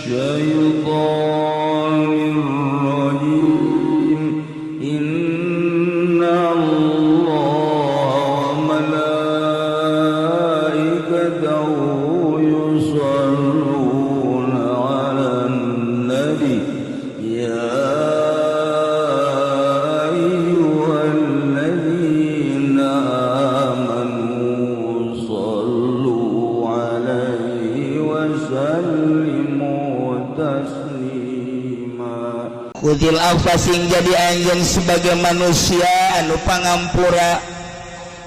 الشيطان الرجيم إن الله وملائكته يصلون على النبي يا أيها الذين آمنوا صلوا عليه وسلموا تسليما. Khudil afwa sing jadi anjeun sebagai manusia anu pangampura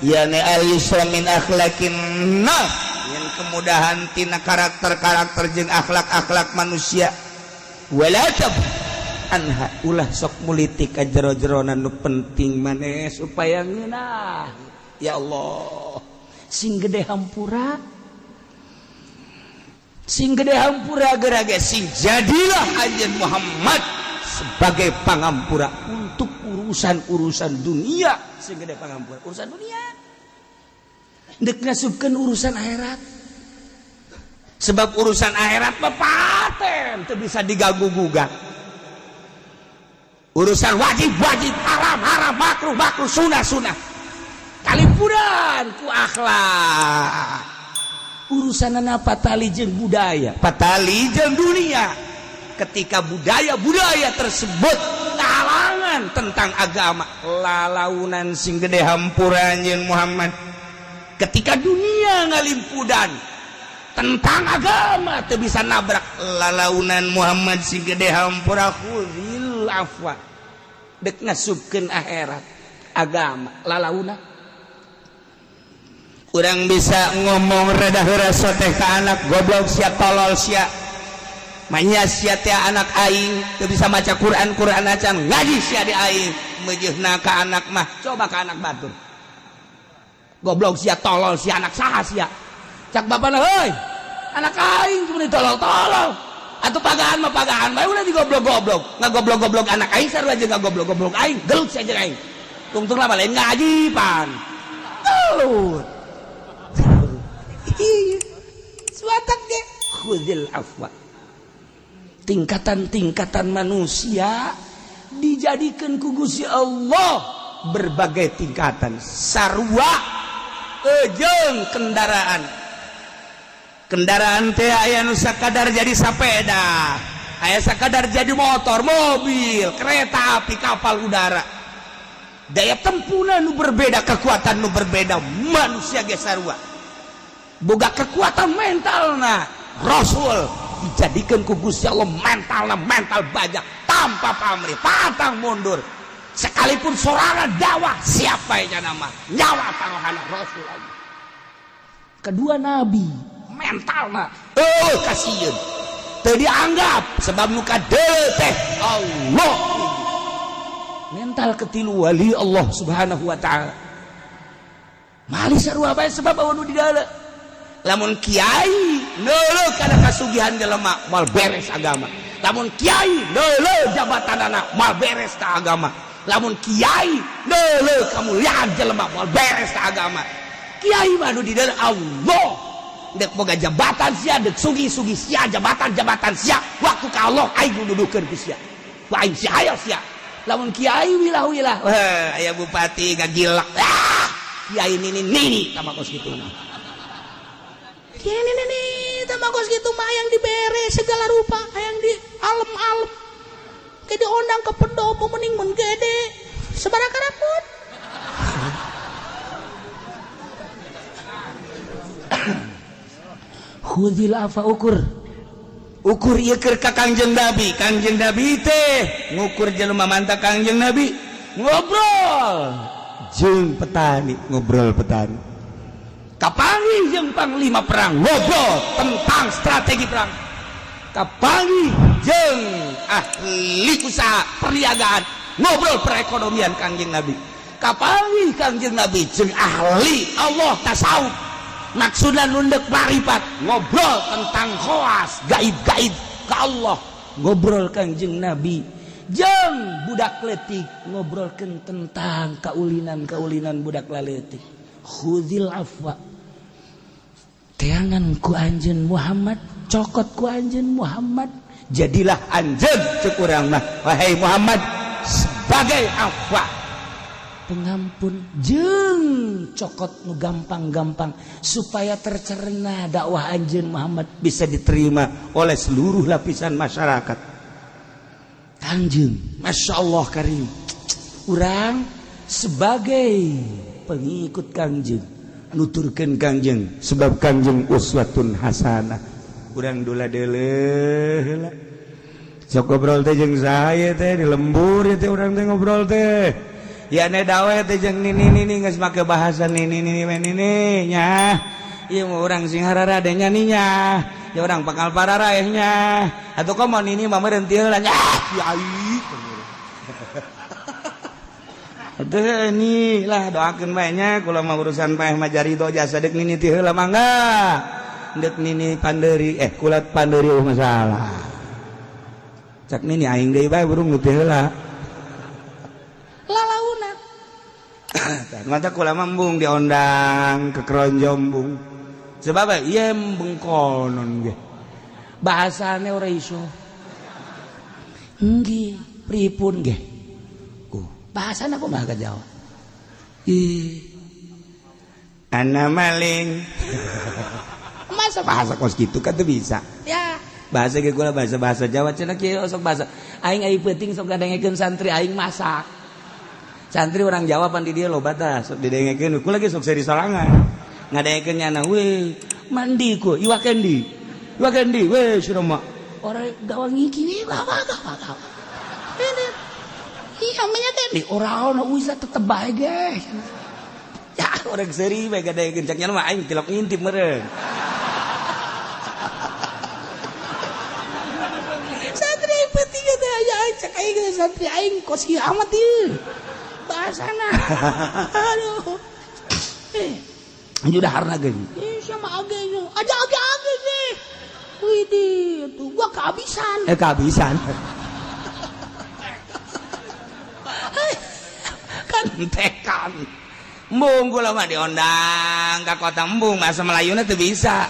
yani al-yusra min akhlaqin nah yang kemudahan tina karakter-karakter jeung akhlak-akhlak manusia wala tab anha ulah sok mulitik ka jero-jerona nu penting maneh supaya ngeunah ya Allah sing gede hampura gerage sing jadilah anjeun Muhammad sebagai pangampura untuk urusan-urusan dunia sing gede pangampura urusan dunia dek ngasupkeun urusan akhirat sebab urusan akhirat mah paten teu bisa diganggu-gugat urusan wajib-wajib haram-haram makruh-makruh sunah-sunah kalipuran ku akhlak urusanana patali jeung budaya patali jeung dunia ketika budaya-budaya tersebut kalangan tentang agama lalaunan sing gede hampura anjeun Muhammad ketika dunia ngalimpudan tentang agama teu bisa nabrak lalaunan Muhammad sing gede hampura khudil afwa dek ngasupkeun akhirat agama lalauna urang bisa ngomong rada heureuh teh ka anak goblok sia tolol sia manya sia teh anak aing teu bisa maca Quran acan ngaji sia di aing meujeuhna ka anak mah coba ka anak batur goblok sia tolol sia anak saha sia cak bapana heuy anak aing cuma ditolol-tolol atuh pagahan mah pagahan bae ulah digoblok-goblok ngagoblok-goblok anak aing sarua jeung ngagoblok-goblok aing gelut saja aing tungtung lama lain ngaji pan gelut suatak ge khudil afwa tingkatan-tingkatan manusia dijadikan ku Gusti Allah berbagai tingkatan sarua jeung kendaraan teh aya nu sakadar jadi sapeda aya sakadar jadi motor mobil kereta api kapal udara daya tempuhna nu berbeda kekuatan nu berbeda manusia ge sarua boga kekuatan mentalna Rasul dijadikan ku Gusti Allah mental bajak tanpa pamrih pantang mundur sekalipun sorangan dakwah siapa yang nama nyawa taruhana Rasul Allah kedua nabi mentalna kasieun teu dianggap sebab nu kadeu teh Allah mental ketilu wali Allah subhanahu wa ta'ala mali sarua bae sebab anu di dalam lamun kiai neuleuh kana kasugihan jelema moal beres agama lamun kiai neuleuh jabatanana moal beres ka agama lamun kiai neuleuh kamuliaan jelema moal beres ka agama kiai mah nu di dalam Allah dek boga jabatan sia dek sugi-sugi sia jabatan sia waktu ka Allah aing nuduhkeun ku sia ku aing sia aya sia lamun kiai wilah-wilah aya bupati gagilak kiai nini tamakos kitu ini tamagos gitu mah yang dibere segala rupa yang di alem-alem kayak diondang ke pendopo mending mun gede sebarakarakut khudil afa ukur ieu keur ka Kangjeng Nabi teh ngukur jelema manta Kangjeng Nabi ngobrol jeung petani kapanggih jeung panglima perang ngobrol tentang strategi perang kapanggih jeung ahli usaha perniagaan ngobrol perekonomian Kangjeng Nabi kapanggih Kangjeng Nabi jeung ahli Allah tasawuf maksudna nundek marifat ngobrol tentang khawas gaib-gaib ka Allah ngobrol Kangjeng Nabi jeung budak leutik ngobrolkeun tentang kaulinan budak leutik khudil afwa teangan ku anjeun Muhammad cokot ku anjeun Muhammad jadilah anjeun ceuk urang mah wahai Muhammad sebagai apa pengampun jeung cokot nu gampang-gampang supaya tercerna dakwah anjeun Muhammad bisa diterima oleh seluruh lapisan masyarakat. Kanjeng Masya Allah karim, urang sebagai pengikut Kangjeng nuturkeun Kangjeng sebab Kangjeng uswatun hasanah. Urang dula deuleuh heula sok ngobrol teh jeung saya teh di lembur ya teh urang teh ngobrol teh ya ne dawe teh jeung nini geus make bahasa nini nya ieu mah urang sing hararade nya nya ya urang pakal pararaehnya atuh komo nini mah meureun ti heula nya kiai atuh ini lah doakeun bae nya kula mah urusan paeh mah jari do jasa deuk nini ti heula mangga deuk nini pandeuri kulat pandeuri masalah cak nini aing deui bae burung nu ti heula lalauna tah mata kula mambung diondang ke Keronjombung sebab ieu bengkonon ge bahasane ora iso nggih pripun ge bahasana kumaha ka Jawa ana maling masa bahasa kos gitu kan tuh bisa ya bahasa ge kula bahasa Jawa cenah kieu sok bahasa aing ai penting sok ngadengekeun santri aing masak santri orang Jawa pan di dieu loba tah sok didengekeun kula ge sok seri sorangan ngadengekeun nyana we mandi ku iwa kendi we surama orang gawa ngiki gawa ini iya namanya kendi orang bisa tetep bae ge ya orang seri bae ngadengekeun cak nyana mah aing tilok ngintip meureun cek aing santri aing kos kieu amat ieu bahasana aduh anjeun daharna geus sama agenya aja age nih widih tuh gua kehabisan kan tekan embung kula mah diondang ka kota embung bahasa Melayuna teu bisa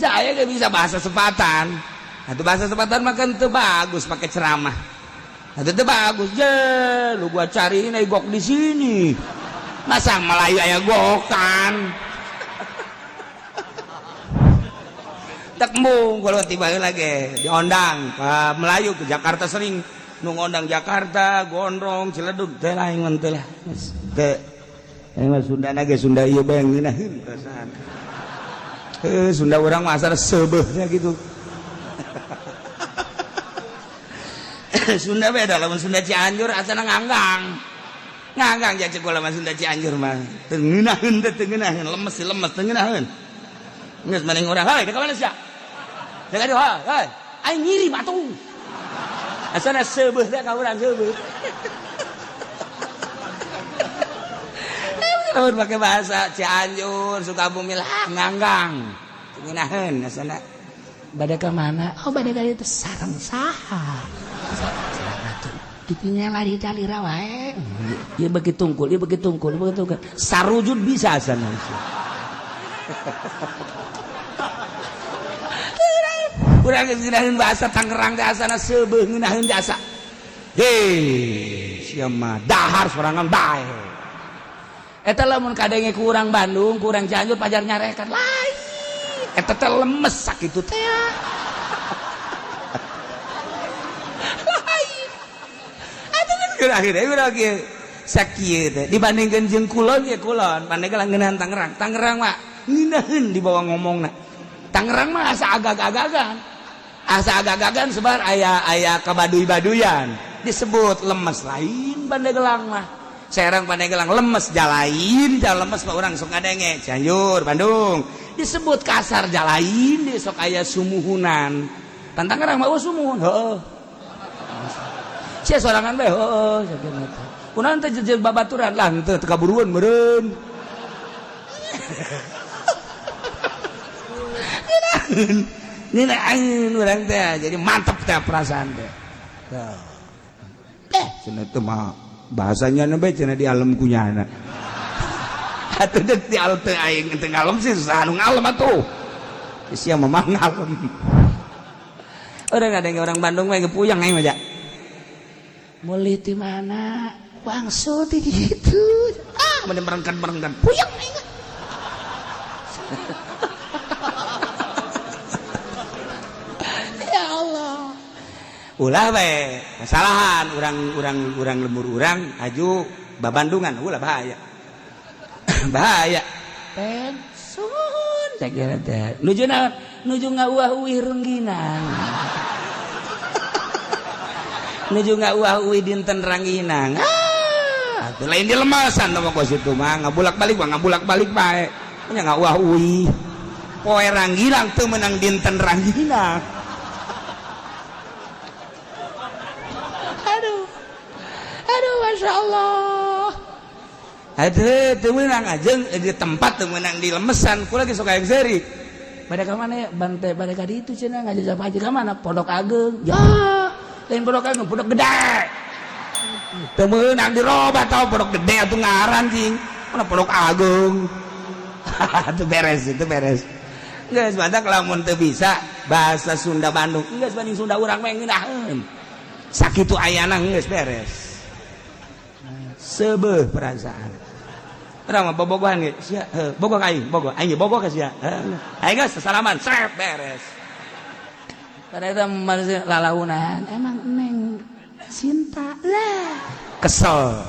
aya ge bisa bahasa sepatan. Atuh bahasa sepatan makan teu bagus pakai ceramah. Atuh teu bagus je, lu gua cariin ai gok di sini. Masa Melayu aya gokan. Tak mung kalau tiba lagi diondang ka Melayu ke Jakarta sering nu ngondang Jakarta, Gondrong, Ciledug teh lain mah teh lah. Teh mah Sundana ge Sunda ieu bae ngeunaheun perasaan. Sunda urang mah asal seubeuhnya gitu. Sunda beda lamun Sunda Cianjur asana nganggang ya cek kula mah Sunda Cianjur mah teu ngeunaheun lemes teu ngeunaheun geus maning urang heuy ka mana sia jaga dieu heuy aing ngirim atuh asana seubeuh teh ka urang seubeuh lamun pake bahasa Cianjur Sukabumi lah nganggang teu ngeunaheun asana bade ka mana oh bade ka dieu sareng saha dipinya lari calira wae ieu beuki tungkul sarujud bisa sana urang geus ngeunaheun bahasa Tangerang teh asana seubeuh ngeunaheun jasa sia mah dahar sorangan bae eta lamun kadenge ku urang Bandung ku urang Cianjur pajar nyarekan lain eta teh lemes sakitu teh akhirnya sakieu teh dibandingkeun jeung kulon ya kulon pandai ngeunaheun Tangerang mah ngeunaheun di bawah ngomongna Tangerang mah asa agak-agagan sebar aya kabaduy-baduyan disebut lemes lain Pandeglang mah Serang Pandeglang lemes jalain lemes mah urang sok ngadenge Cianjur Bandung disebut kasar jalain di sok aya sumuhunan Tangerang mah sumuhun heueuh sia sorangan bae heuh sakitu. Kunaon teh jejer babaturan lah teu kaburuan meureun. Nina aing urang teh jadi mantep teh perasaan teh. Cenah teh mah bahasanya bae cenah di alam kunyana. Atuh teh di alam teh aing teu ngalem sih susah anu ngalem atuh. Sia mah ngalem. Orang ada orang Bandung mah puyang aing mah. Mulai di mana? Bangsu di gitu. Mending merengkan puyang aing. Ya Allah. Ulah bae, kesalahan urang lembur urang aju babandungan ulah bahaya. Bahaya. Pensun cek teh. Nuju ngauah-uih rengginang. Nuju ngauah-uih dinten ranginang. Atuh lain di lemasan mah kos itu mah ngabulak-balik bae. Nya ngauah-uih. Poe rangginang teu meunang dinten ranginang. Aduh Masya Allah. Aduh teu meunang ajeng di tempat teu meunang di lemesan kula ge sok aya seuri. Bade ka mana ya? Bante bade ka ditu cenah ngajak haji ka mana? Pondok Ageng. Ya, lain Pondok Ageng, Pondok Gede. Teu meunang dirobat tau Pondok Gede atuh ngaran cing. Mana Pondok Ageng. Itu beres. Geus badak lamun teu bisa bahasa Sunda Bandung. Geus banding Sunda urang mah ngeunaheun. Sakitu ayana geus beres. Sebeuh perasaan. Urang mah bobogohan ge, sia bogoh ka aing, aing bogoh ka sia. Aing geus salaman, srep beres. Ternyata manusia lalaunan, emang neng cinta lah. Kesel.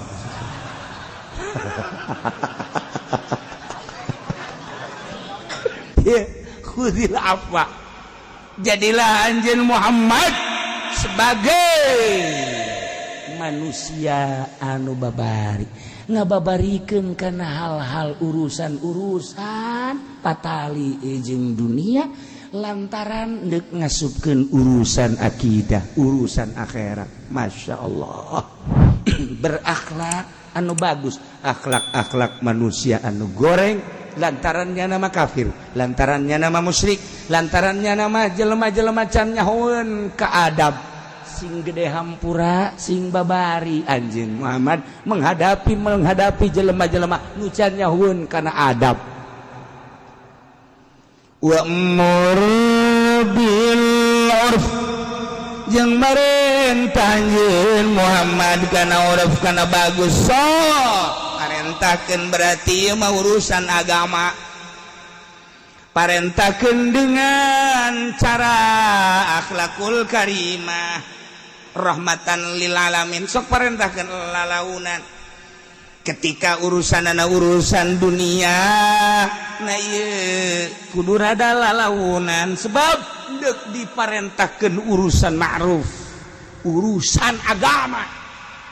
Ya, khudil afwa. Jadilah anjeun Muhammad sebagai manusia anu babari. Ngababarikeun kana hal-hal urusan patali jeung dunia lantaran deuk ngasupkeun urusan akidah, urusan akhirat. Masya Allah. Berakhlak anu bagus, akhlak manusia anu goreng lantarannya nama kafir, lantarannya nama musyrik, lantarannya nama jelema-jelema can nyahoeun ka adab. Sing gede hampura, sing babari anjeun Muhammad menghadapi jelema-jelema nu can nyahoeun kana adab. Wa amr bil urf jeung marentah anjeun Muhammad kana urf kana bagus. Parentahkeun berarti mah urusan agama. Parentahkeun dengan cara akhlakul karimah. Rahmatan lil alamin, sok parentahkeun lalaunan. Ketika urusanana urusan dunia, nah ieu kudu rada lalaunan sebab deuk diparentahkeun urusan ma'ruf, urusan agama.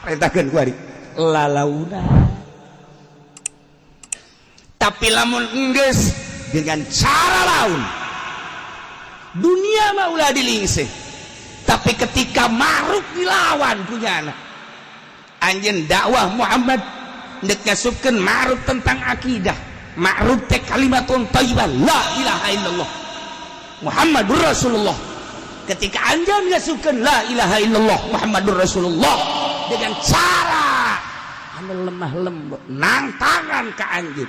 Parentahkeun ku ari lalaunan. Tapi lamun enggeus dengan cara laun, dunia mah ulah dilingsih. Tapi ketika ma'ruf dilawan punyana, anjeun dakwah Muhammad deuk ngasupkeun ma'ruf tentang akidah. Ma'ruf teh kalimatun thayyibah la ilaha illallah Muhammadur Rasulullah. Ketika anjeun ngasupkeun la ilaha illallah Muhammadur Rasulullah dengan cara anu lemah lembut, nantangan ka anjeun,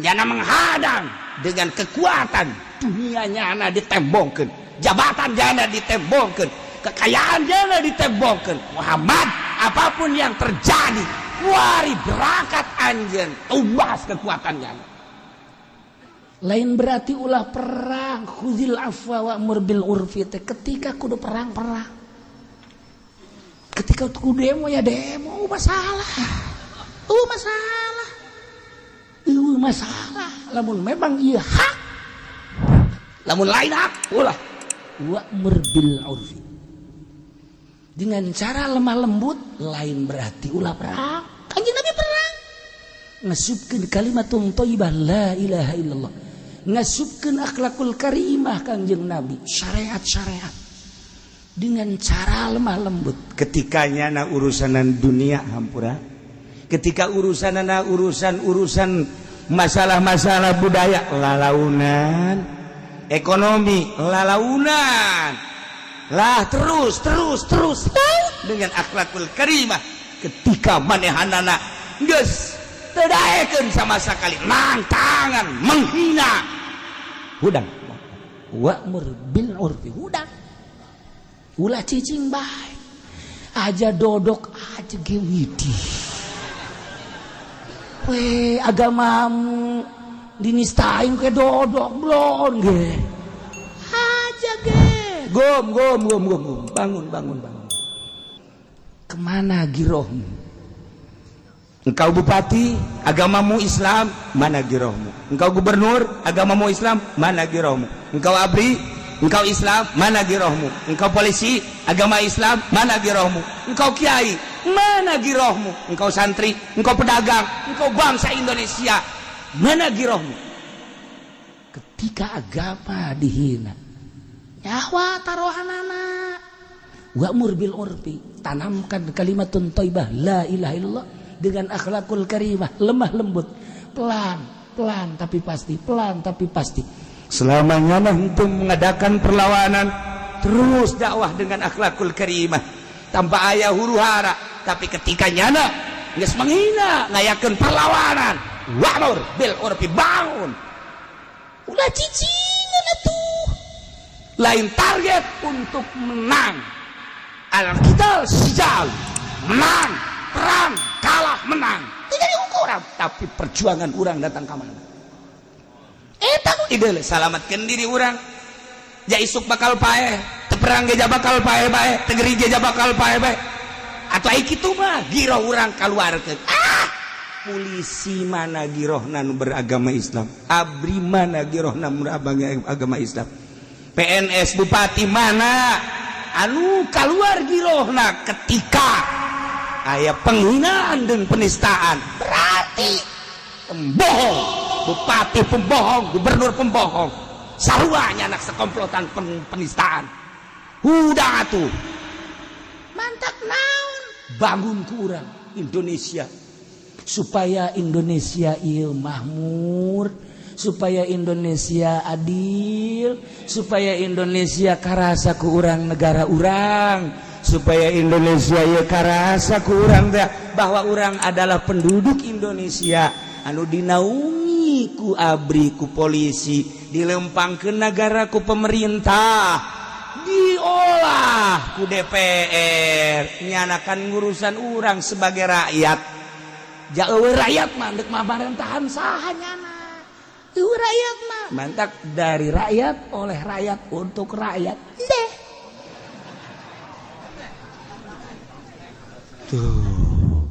nyana menghadang dengan kekuatan, dunia nyana ditembongkeun, jabatan jana ditembongkeun, kekayaan jana ditembongkeun. Muhammad, apapun yang terjadi, wari berangkat anjeun, tubas kekuatan jana. Lain berarti ulah perang, khudil afwa wa'mur bil urfi teh ketika kudu perang. Ketika kudu demo ya demo, masalah. Lamun memang ieu hak, lamun lain hak, ulah wa'mur bil urfi dengan cara lemah lembut. Lain berarti ulah perang. Kanjeng Nabi perang ngasupkeun kalimatun thayyibah la ilaha illallah, ngasupkeun akhlakul karimah Kanjeng Nabi, syariat dengan cara lemah lembut. Ketikanya na urusanan dunia hampura, ketika urusanana urusan masalah-masalah budaya lalaunan, ekonomi lalaunan lah, terus dengan akhlakul karimah. Ketika manehanana geus teu daekeun sama sakali, nantangan, menghina, hudang wa'mur bil urfi, hudang ulah cicing baik aja dodok aja gewidi we agamamu dinistain ke dodok blon ge aja ge gom bangun kemana girohmu engkau bupati agamamu Islam mana girohmu engkau gubernur agamamu Islam mana girohmu engkau abri engkau Islam mana girohmu engkau polisi agama Islam mana girohmu engkau kiai mana girohmu engkau santri engkau pedagang engkau bangsa Indonesia mana girohmu ketika agama dihina nyawa taruhanana wa'mur bil urfi tanamkan kalimatun thayyibah la ilaha illallah dengan akhlakul karimah lemah lembut pelan tapi pasti selamanya untuk mengadakan perlawanan terus dakwah dengan akhlakul karimah tanpa ayah huru hara tapi ketika nyana geus menghina ngayakeun perlawanan wa'mur bil urfi bangun ulah cicingan atuh lain target untuk menang al-qital sijal menang perang kalah menang tidak diukuran tapi perjuangan orang datang ke mana eta ide salamatkeun diri orang ja isuk bakal paeh teperang geja bakal paeh bae tegeri geja bakal paeh bae atau ai kitu mah giroh urang kaluarkeun polisi mana girohna nu beragama Islam abri mana girohna beragama Islam PNS bupati mana anu keluar girohna ketika aya penghinaan dan penistaan berarti pembohong bupati pembohong gubernur pembohong saruanya anak sekomplotan penistaan udah atuh mantak naon bangun ku urang Indonesia supaya Indonesia ieu makmur supaya Indonesia adil supaya Indonesia karasa ku urang negara urang supaya Indonesia ieu karasa ku urang bahwa urang adalah penduduk Indonesia anu dinaungi ku abri ku polisi dilempangkeun negara ku pemerintah diolah ku DPR nyanakan urusan urang sebagai rakyat ja eueuh rakyat mah deuk mabarentahan saha nyana rakyat mah mantak dari rakyat oleh rakyat untuk rakyat deh tuh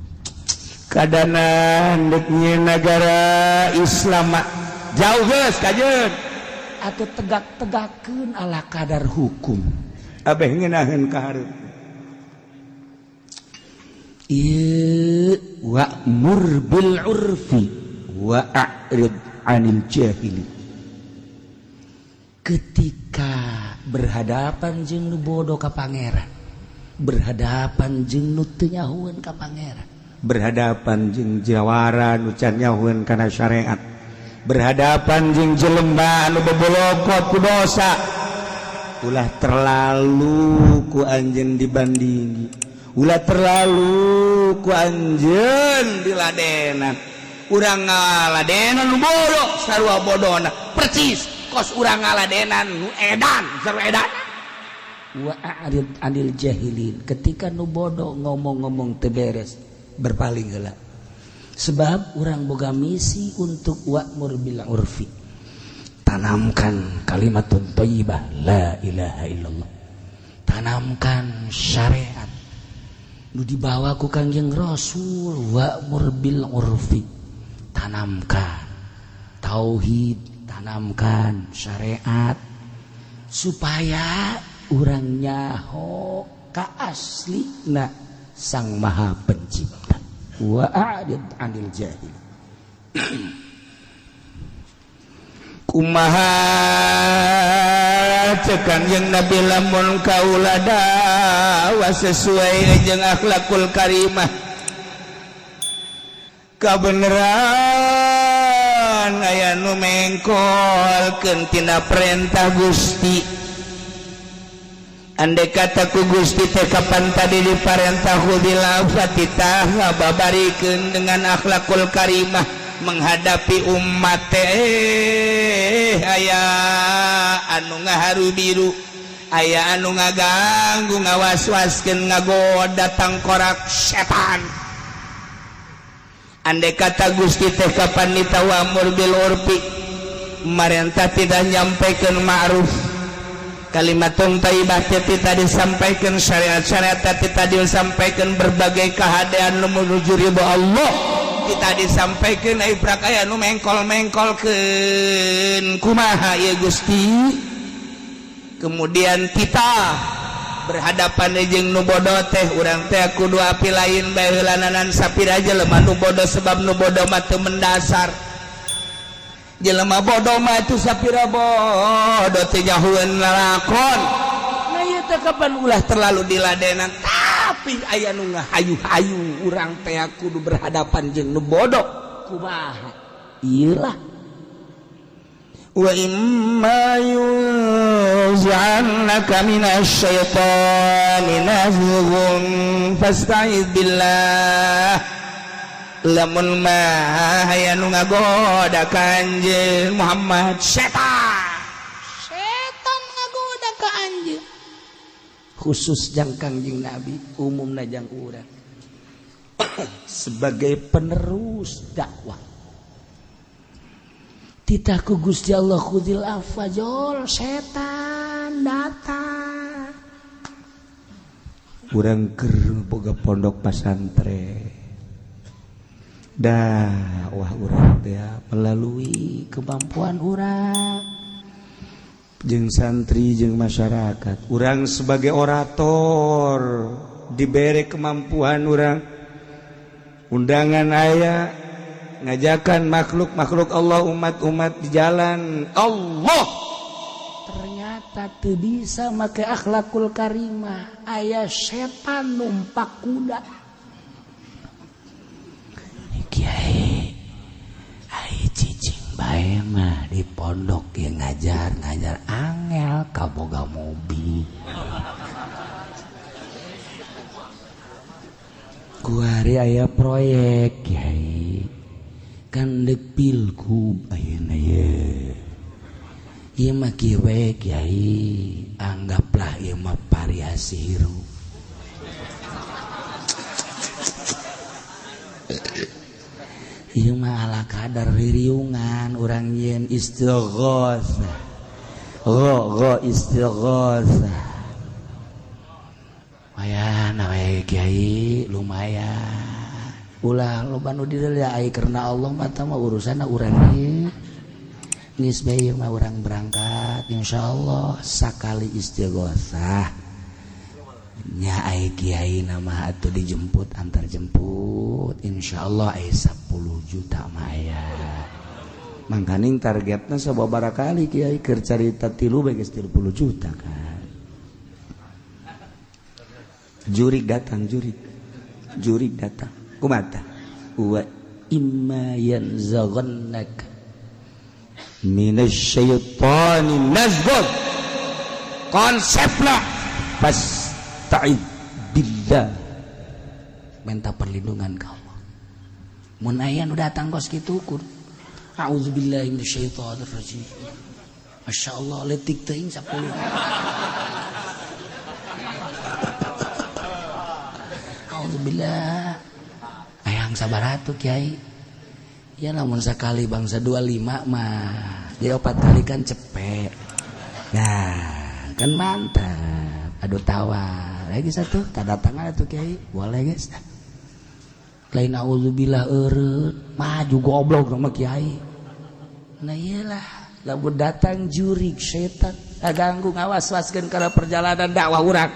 kadana hendeknya negara Islam jauh geus kajeun atuh tegak-tegakkeun ala kadar hukum abeh ngeunaheun ka hareup ieu wa'mur bil urfi wa'rid anil jahili ketika berhadapan jeung nu bodoh ka pangeran berhadapan jeung nu teu nyahoeun ka pangeran berhadapan jeung jawara nu can nyahoeun kana syariat berhadapan jeung jelema nu bobolokot ku dosa ulah terlalu ku anjeun dibandingi ulah terlalu ku anjeun diladenan urang ngaladenan nu bodoh sarua bodohna percis kos urang ngaladenan nu edan sarua edan wa a'rid anil jahilin ketika nu bodoh ngomong-ngomong teu beres berpaling heula sebab urang boga misi untuk wa'mur bil urfi tanamkan kalimatun thayyibah la ilaha illallah tanamkan syariat nu dibawa ku Kangjeng Rasul wa'mur bil urfi tanamkan tauhid tanamkan syariat supaya urang nyaho ka aslina sang maha pencipta wa a'rid anil jahil kumaha cekan yang Nabi lamun kaula dawa sesuai jeung akhlakul karimah kabeneran aya nu mengkolkeun tina perintah Gusti andai kata ku Gusti teh kapan tadi diparentah khudil fatitah ngababarikeun dengan akhlakul karimah menghadapi umat teh aya anu ngaharu biru aya anu ngaganggu ngawas-waskeun ngagoda tangkorak setan. Andai kata Gusti teh kapan ditawamur bil urfi marentah tidak nyampaikan ma'ruf kalimatun thayyibah tidak disampaikan syariat-syariat tidak disampaikan berbagai kehadian menuju ridho Allah tidak disampaikan ai prakaya nu mengkol-mengkolkeun kumaha ya Gusti. Kemudian kita berhadapan jeung nu bodoh teh urang teh kudu api lain bae heulananan sapira jelema nu bodoh sebab nu bodoh mah teu mendasar. Jelema bodoh mah itu sapira bodoh teh jauheun lalakon. Nah ieu teh kapan ulah terlalu diladenan tapi aya nu ngahayu-hayu urang teh kudu berhadapan jeung nu bodoh kumaha. Ieu lah wa imma yunza'annaka minasyaitani nazghun fasta'idz billah. Lamun mah aya nu ngagoda ka anjeun Muhammad setan ngagoda ka anjeun khusus jang Kangjeng Nabi umumna jang urang sebagai penerus dakwah titah ku Gusti Allah khudil afwa jol setan datang urang keur boga pondok pesantren dakwah urang teh melalui kemampuan urang jeung santri jeung masyarakat urang sebagai orator dibere kemampuan urang undangan aya ngajakan makhluk-makhluk Allah umat-umat di jalan Allah ternyata teu bisa make akhlakul karimah aya setan numpak kuda. Kiai ai cicing bae mah di pondok yang ngajar angel kaboga mobil kuari aya proyek Kiai kan dek pilgub ayeuna ye ieu mah kieu we Kiai anggaplah ieu mah variasi hirup ieu mah ala kadar ririungan urang yen istighosah go istighosah lumayan we Kiai lumayan ulah loba nu dideulea ai karena Allah mata mah urusanna urang ieu geus bae mah urang berangkat insyaallah sakali istighosah nya ai kiai nama atuh dijemput antar jemput insyaallah ai 10 juta mah aya mangkaning targetna sababaraha kali kiai keur carita 3 bae geus 30 juta kan jurig datang kumata wa imma yanzaghannaka minasyaitani nazghun konsepna fasta'id billah minta perlindungan ka Allah mun aya nu datang kos kitu kur a'udzubillahi minasyaitonir rajim masyaallah letik teuing 10 a'udzubillah hayang sabaraha Kiai ya namun sekali bangsa 25 mah jadi 4 kali kan cepet nah kan mantap aduh tawar lagi satu tanda tangan atuh Kiai boleh guys lain auzubillah eureun maju goblok sama Kiai nah iyalah lamun datang jurig setan ganggu ngawas-waskeun kana perjalanan dakwah urang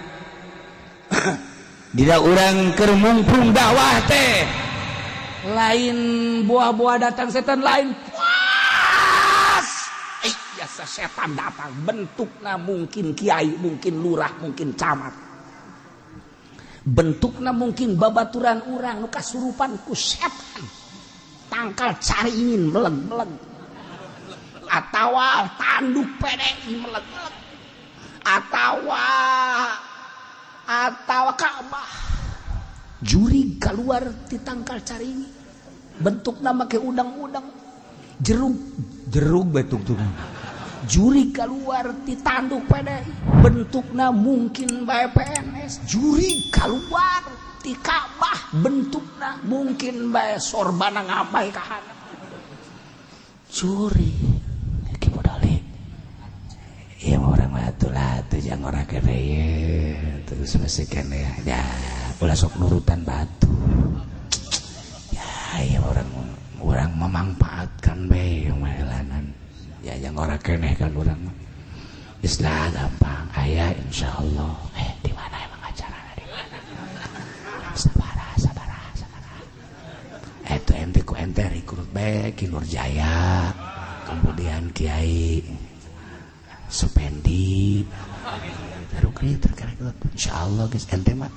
dina urang keur mungpung dakwah teh lain buah-buah datang setan lain puas biasa setan datang bentukna mungkin kiai mungkin lurah mungkin camat bentukna mungkin babaturan urang nu kasurupan ku setan tangkal caringin meleg-meleg atawa tanduk PDI meleg-meleg atawa Ka'bah jurig keluar di tangkal caringi bentukna make udang-udang jeruk betuk tuh juri keluar ditanduk PDI bentukna mungkin bae PNS, juri keluar ti Ka'bah bentukna mungkin bae sorbana ngabai kahana juri ki modal ya orang lah tuh jangan orang kene terus masih kene ya ulah sok nurutan batu ya orang memanfaatkan bae melanan ya jangan orang kene kan orang Islah gampang aya insyaallah di mana emang acaranya di mana sabara itu ente ku ente rekrut bae Ki Nurjaya kemudian Kiai Supendi insyaallah guys ente mah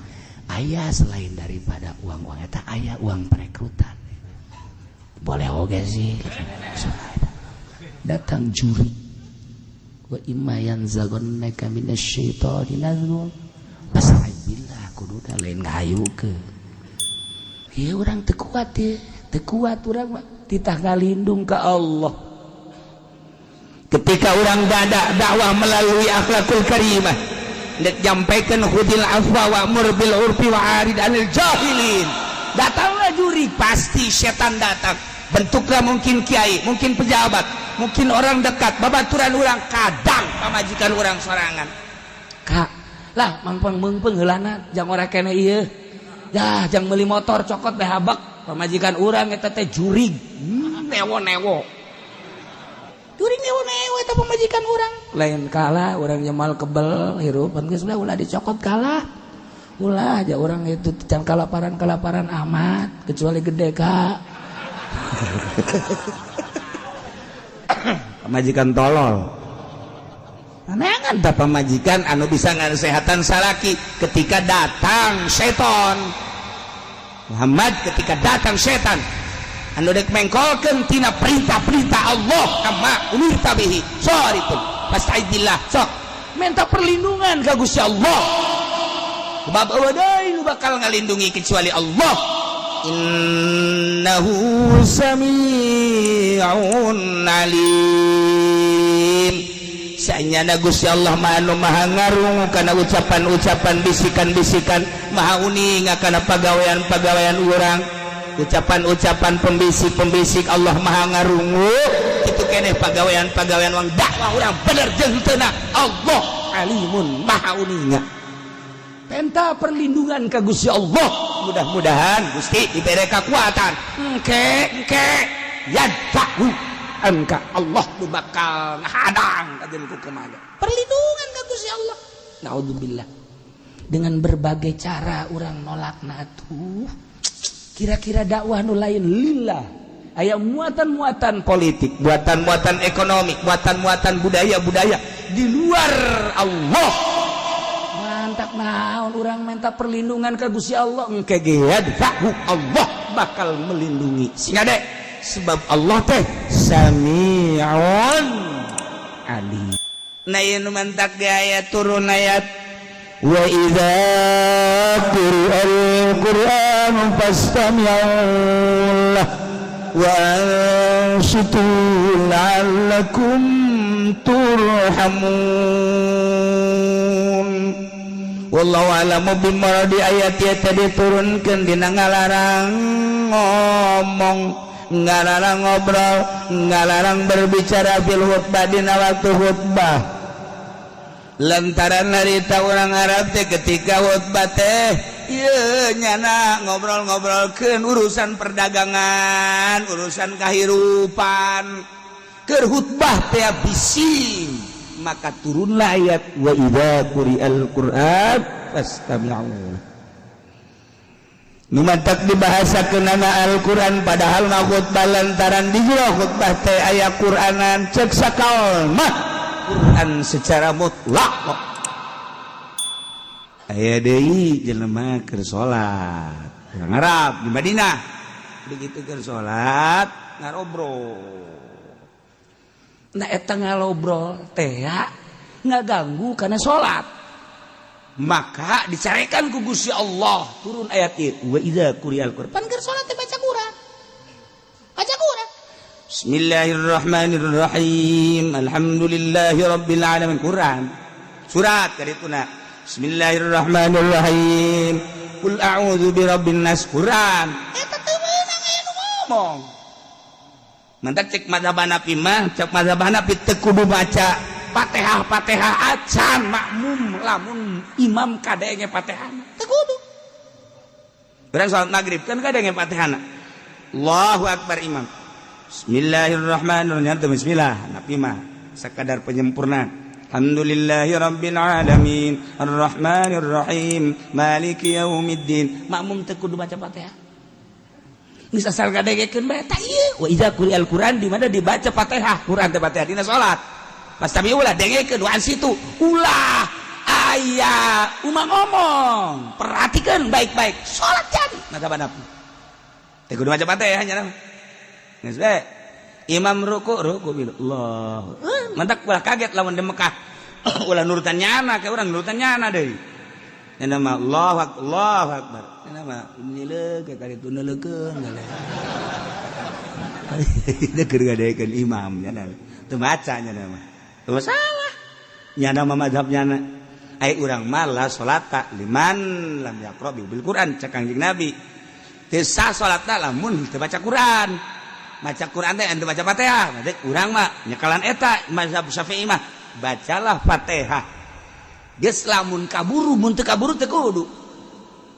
aya selain daripada uang eta aya uang perekrutan boleh oge sih datang juri wa imma yanzaghannaka minasyaitani nazghun fasta'ibillah kuduna lain ngayukeun ieu urang teu kuat ye teu kuat urang mah titah ngalindung ka Allah ketika orang dakwah melalui akhlakul karimah nek nyampaikeun hudil afwa wa amr bil urfi wa arid anil jahilin datanglah juri pasti setan datang bentuknya mungkin kiai mungkin pejabat mungkin orang dekat babaturan orang kadang pamajikan orang sorangan kak lah mangpang meungpeung heulana jang ora kene ieu dah jang meuli motor cokot teh habak pamajikan urang eta teh jurig newo-newo jurig newo-newo eta pamajikan urang lain kalah urang nyemal kebel hirupan geus ulah dicokot kalah ulah aja urang itu can kalaparan amat kecuali gede kak pamajikan tolol neangan tak pamajikan anu bisa ngasehatan salaki ketika datang setan Muhammad ketika datang setan anu dek mengkolkeun tina perintah-perintah Allah kama umirta bihi soripun fasta'idzillah sok minta perlindungan ka Gusti Allah sebab eueuh nu bakal ngalindungi kecuali Allah innahu sami'un alim sanyana Gusti Allah anu maha ngarung kana ucapan-ucapan bisikan-bisikan maha uning kana pagawean-pagawean urang ucapan-ucapan pembisik-pembisik Allah maha ngarungu itu keneh pagawean-pagawean wang dakwah urang bener jeung teu Allah alimun maha uninga penta perlindungan ka Gusti Allah mudah-mudahan Gusti dibere kekuatan engke yadfahu angka Allah nu bakal ngahadang kaden ku kumaha perlindungan ka Gusti Allah naudzubillah dengan berbagai cara urang nolakna atuh kira-kira dakwah nu lain lillah aya muatan-muatan politik muatan-muatan ekonomi muatan-muatan budaya-budaya di luar Allah mantap naon urang minta perlindungan ka Gusti Allah engke ge yadfahu Allah bakal melindungi singa dek sebab Allah teh sami'un alim na ieu nu mantak ge aya turun ayat wa idza quri'al qur'an fastami'u lahu wa ansitu la'allakum turhamun wallahu a'lamu bimuradi ayat ieu teh diturunkeun dina ngalarang ngomong ngalarang ngobrol ngalarang berbicara fil khutbah dina waktu khutbah lantaran harita urang Arab teh ketika khutbah teh ieu nyana ngobrol-ngobrolkeun urusan perdagangan urusan kahirupan keur khutbah teh bising maka turunlah ayat wa idza quri'al qur'an fastami'u numantak dibahasakeun Al-Qur'an padahal na khutbah lantaran di jero khutbah teh aya Qur'anan cek sakaol mah Qur'an secara mutlak aya deui jelema keur salat urang Arab di Madinah begitu keur salat ngarobrol nah eta ngalobrol teh ngaganggu kana salat maka dicarekan ku Gusti Allah turun ayat ieu wa idza quri'al Qur'an pan keur salat teh baca Quran Bismillahirrahmanirrahim. Alhamdulillahirabbil alamin. Quran. Surat karituna. Bismillahirrahmanirrahim. Qul a'udzu birabbin nas. Quran. Eta teu meunang anu ngomong. Mantak cek mazhab Hanafi mah, cek mazhab Hanafi teu kudu baca Fatihah acan makmum lamun imam kadenge Fatihah. Teu kudu. Urang salat magrib kan kadenge Fatihahna. Allahu akbar imam. Bismillahirrahmanirrahim. Bismillah. Nabi mah sekadar penyempurna. Alhamdulillahirabbil alamin. Arrahmanirrahim. Maliki yaumiddin. Makmum teu kudu baca Fatihah. Geus asal gadegekeun bae eta ieu. Wa idza quri'al Qur'an di mana dibaca Fatihah. Quran teh Fatihah dina salat. Pas tami ulah dengekeun doa situ. Ulah aya umang ngomong. Perhatikan baik-baik. Salat jadi. Mazhab Hanafi. Teu kudu baca Fatihah nya. Geus bae. Imam ruku bilu Allah. Mantak ulah kaget lamun di Mekah. Ulah nurutan nyana ke urang nurutan nyana deui. Nya mah Allahu akbar. Nya mah nileug ka kali tuneulekeun. Teu keur gadekeun imam nya teu maca nya mah. Teu masalah. Nya mah mazhab nyana. Ai urang mah la salata liman lam yaqra bil Quran cek Kangjeng Nabi. Teu sah salatna lamun teu baca Quran. Baca Quran teh anu baca Fatihah. Berarti urang mah nyekalan eta mazhab Syafi'i mah bacalah Fatihah. Geus lamun kaburu mun teu kaburu teu kudu.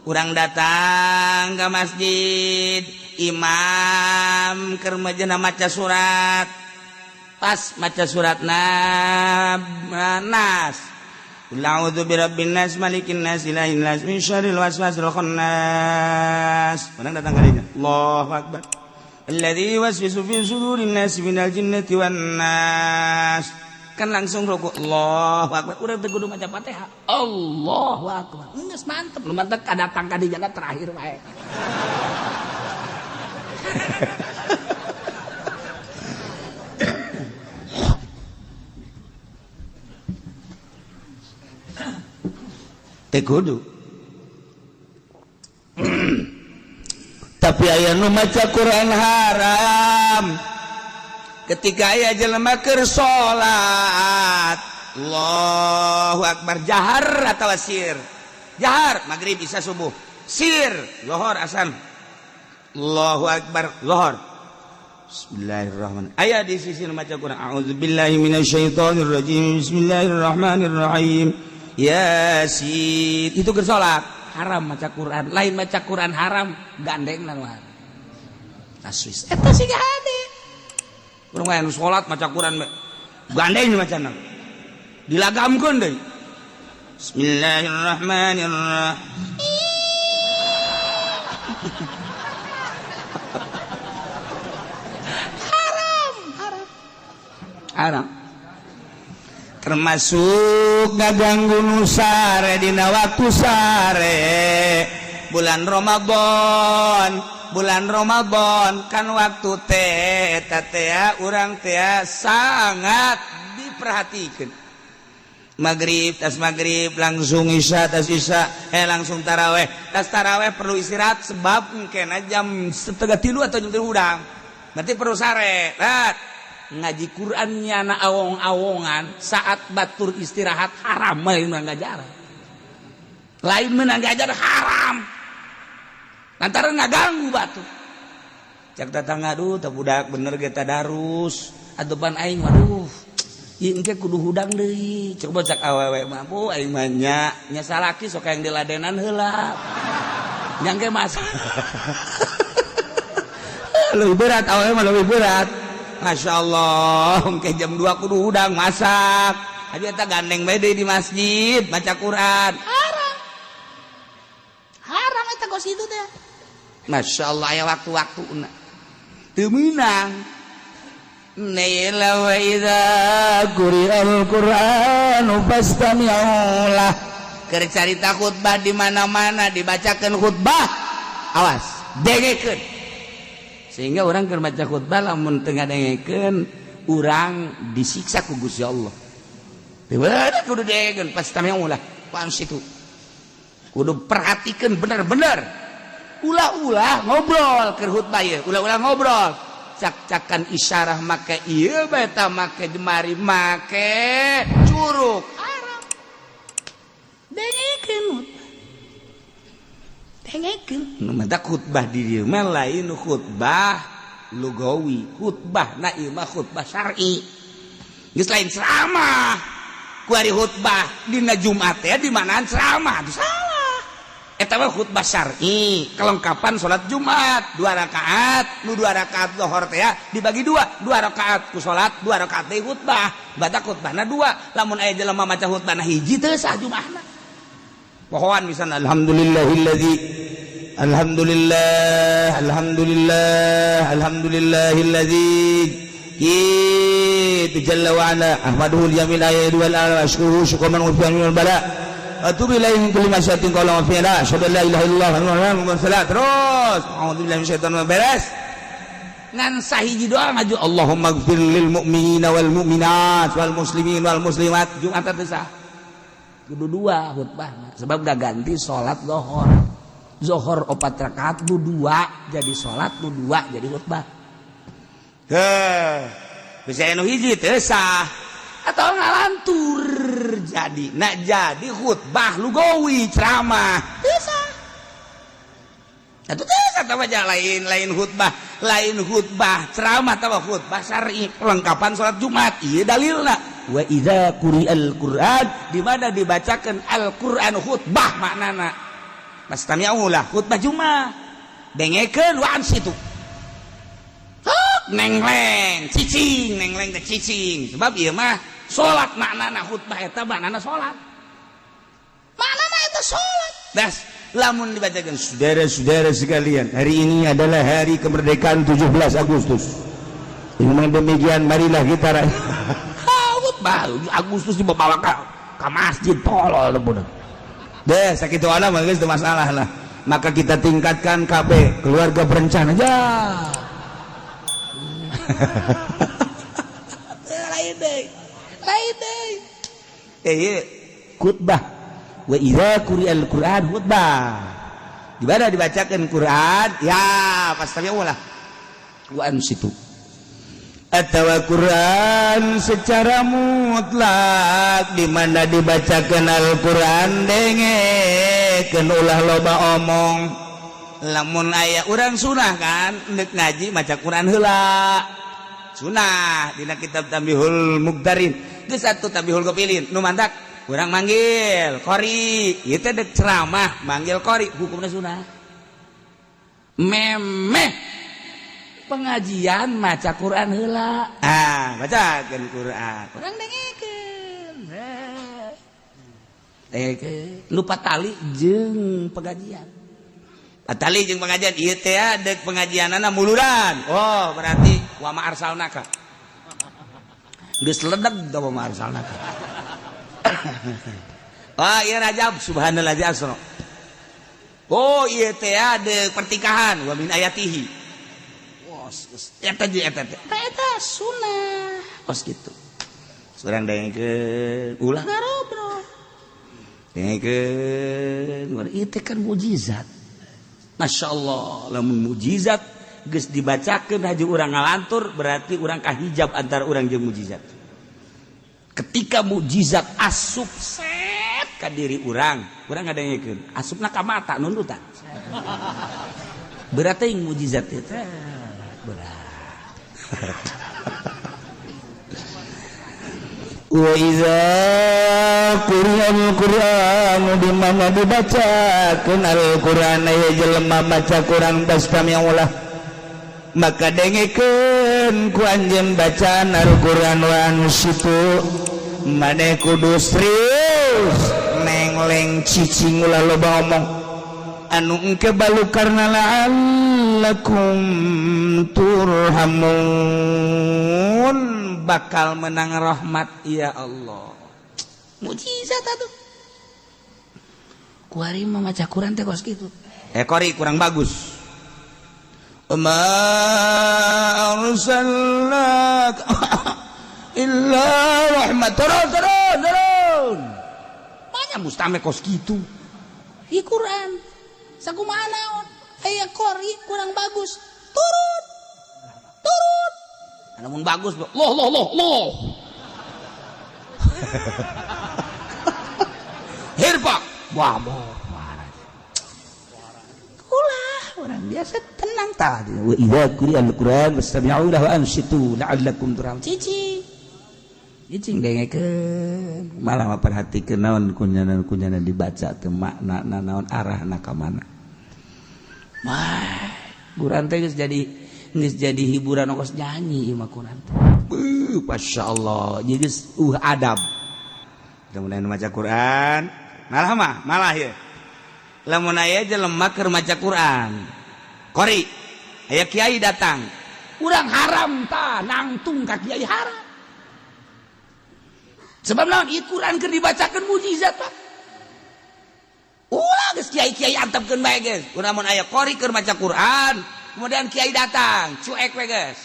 Urang datang ke masjid, imam keur majeuna maca surat. Pas maca suratna Nas. A'udzu birabbin nas malikin nas ilahin nas min syarril waswasil khannas. Urang datang ka dinya. Allahu akbar. Alladzi yuwaswisu fi sudurin nas minal jinnati wan nas. Kan langsung rukuk. Allahu akbar. Urang teu kudu maca Fatihah. Allahu akbar. Geus mantep, lu mantep kadatang ka dijana terakhir wae. Teu kudu. Tapi aya nu maca Quran haram. Ketika aya jelema keur salat, Allahu akbar jahar atawa sir. Jahar magrib isya subuh. Sir lohor asan. Allahu akbar lohor. Bismillahirrahmanirrahim. Aya di sisi nu maca Quran. A'udzubillahi minasyaitonir rajim. Bismillahirrahmanirrahim. Yasin. Itu keur salat. Haram maca Quran. Lain maca Quran haram gandengna nu haram. Taswis. Eta sih hade. Urang aya nu salat maca Quran gandeng macana. Dilagamkeun deui. Bismillahirrahmanirrahim. Haram. Termasuk ngaganggu nu sare dina waktu sare bulan Ramadan kan waktu teh urang teh sangat diperhatikan. Tas maghrib langsung isya, tas isya langsung taraweh. Tas taraweh perlu istirahat sebab mungkin jam 2:30 atau jam 3 udang. Berarti perlu sare. Ngaji Qur'annya na awong-awongan saat batur istirahat haram lain mengajar. Lain mengajar haram. Lantaran ngaganggu batur. Cak tetangga aduh teu budak bener ge tadarus. Adopan aing waduh. Ieu engke kudu hudang deui. Coba cak awewe mah bu aing mah nya salaki sok yang diladenan heula. Nyangke mas. Leuwih berat awewe mah leuwih berat. Masya Allah, ke jam 2 kudu udang masak. Abi eta gandeng bede di masjid baca Quran. Haram eta kos itu teh. Masya Allah aya waktu-waktuna. Teu meunang. Naila wa idza quri'al Qur'anu fastami'u lah. Keur carita khutbah di mana-mana dibacakeun khutbah. Awas, dengekeun. Sehingga orang keur maca khutbah lamun teu ngadengekeun urang disiksa ku Gusti Allah. Teu bener kudu dengekeun pas tamiang ulah. Paham situ. Kudu perhatikeun bener-bener. Ulah-ulah ngobrol keur khutbah ieu, ulah-ulah ngobrol. cak-cakan isyarah make ieu beta make jemari make curug Arab dengekeun mata khutbah di dieu mah lain khutbah lugawi khutbah na ieu mah khutbah syar'i geus lain ceramah ku ari khutbah dina Jumat teh di manaan ceramah salah eta mah khutbah syar'i kelengkapan salat Jumat 2 rakaat nu 2 rakaat zuhur teh dibagi 2 rakaat ku salat 2 rakaat teh khutbah bata khutbahna 2 lamun aya jelema maca khutbahna hiji teh sah Jumatna pohoan misalna alhamdulillahilladzi kitu jalla wa ala ahmaduhu yamin ayatu wal ashkuru syukran wa fi'al bala atubu ilaihi kulli masyatin qala wa fi'la asyhadu an la ilaha illallah wa salat terus a'udzubillahi minasyaitonir beres ngan sahiji doa ngaju Allahumma ighfir lil mu'minina wal mu'minat wal muslimin wal muslimat Jumat teh sah kudu 2 khutbah sebab udah ganti salat zuhur 4 rakaat nu 2 jadi salat nu 2 jadi khutbah bisa anu hiji teh sah atau ngalantur jadi nak jadi khutbah lugawi ceramah bisa atau kata baca lain khutbah ceramah atau khutbah syar'i kelengkapan salat Jumat ieu dalilna wa idza quri'al Qur'an di mana dibacakan Al-Qur'an khutbah maknana pastami'ulah khutbah Jumat dengekeun wa ansitu nengleng cicing nengleng teh cicing sebab ieu mah salat maknana khutbah eta maknana salat maknana eta salat das lamun dibacakan saudara-saudara sekalian hari ini adalah hari kemerdekaan 17 Agustus dengan demikian marilah kita khutbah Agustus dibawa ka masjid tolol bener deh sakitu ana mah geus teu masalah lah maka kita tingkatkan KB keluarga berencana aja lain deh khutbah wa idza quri'al Qur'an khutbah di mana dibacakan Quran ya pasti ulah wa ansitu atau Quran secara mutlak di mana dibacakan Al-Qur'an dengekeun ulah loba omong lamun aya urang sunah kan neuk ngaji maca Quran heula sunah dina kitab Tambihul Muqtarin geus atuh Tambihul Qapilin nu mantak urang manggil qori ieu teh deuk ceramah manggil qori hukumna sunah memeh pengajian maca Quran heula bacakeun Quran urang dengekeun lupa tali jeung pengajian Atali jeung pengajian ieu teh deuk pengajianana muluran. Oh, berarti wa ma arsalnaka. Geus ledeg da wa ma arsalnaka. Ah, ieu Rajab subhanallah asra. Oh, ieu teh deuk pertikahan wa min ayatihi. Wos, eta je eta teh. Eta sunah. Os kitu. Surang dengekeun ulah ngarobrol. Dengekeun, ieu teh kan mukjizat. Masya Allah, lamun mujizat geus dibacakeun haji urang ngalantur berarti urang kahijab antara urang jeung mujizat. Ketika mujizat asup set ka diri urang ngadengekeun, asupna ka mata nundutan. Berarti yang mujizat itu berat. Wa idza quri'al Qur'an di mana dibacakeun Al-Qur'an aya jelema maca Qur'an bastami'ulah maka dengekeun ku anjeun bacaan Al-Qur'an wa ansitu mane kudu serius nengleng cicing ulah loba omong anu engke balukarna la'allakum turhamun bakal menang rahmat ya Allah. Mujizat atuh. Kuari mah maca Quran teh kos kitu. Kori kurang bagus. Ma arsalnaka illa rahmatan turun. Banyak mustame kos kitu. Di Quran. Sakumaha naon? Aya kori kurang bagus. Turun. namun bagus loh hirpa wah ulah orang biasa tenang tadi wa idza quri'a al-Qur'an fastami'u lahu wa ansitu la'allakum turhamun cicing dengekeun malah memperhatikeun naon kunjana dibaca teu makna naon arahna ka mana mah Quran teh geus jadi hiburan ongkos nyanyi ieu mah Quran teh masyaallah jadi geus adab mudah-mudahan maca Quran malah ya lamun aya jelema keur maca Quran qori aya kiai datang urang haram tah nangtung ka kiai haram sebab naon ieu Quran keur dibacakeun mukjizat Pak ulah geus kiai-kiai antepkeun bae geus urang mun aya qori keur maca Quran kemudian kiai datang cuek we geus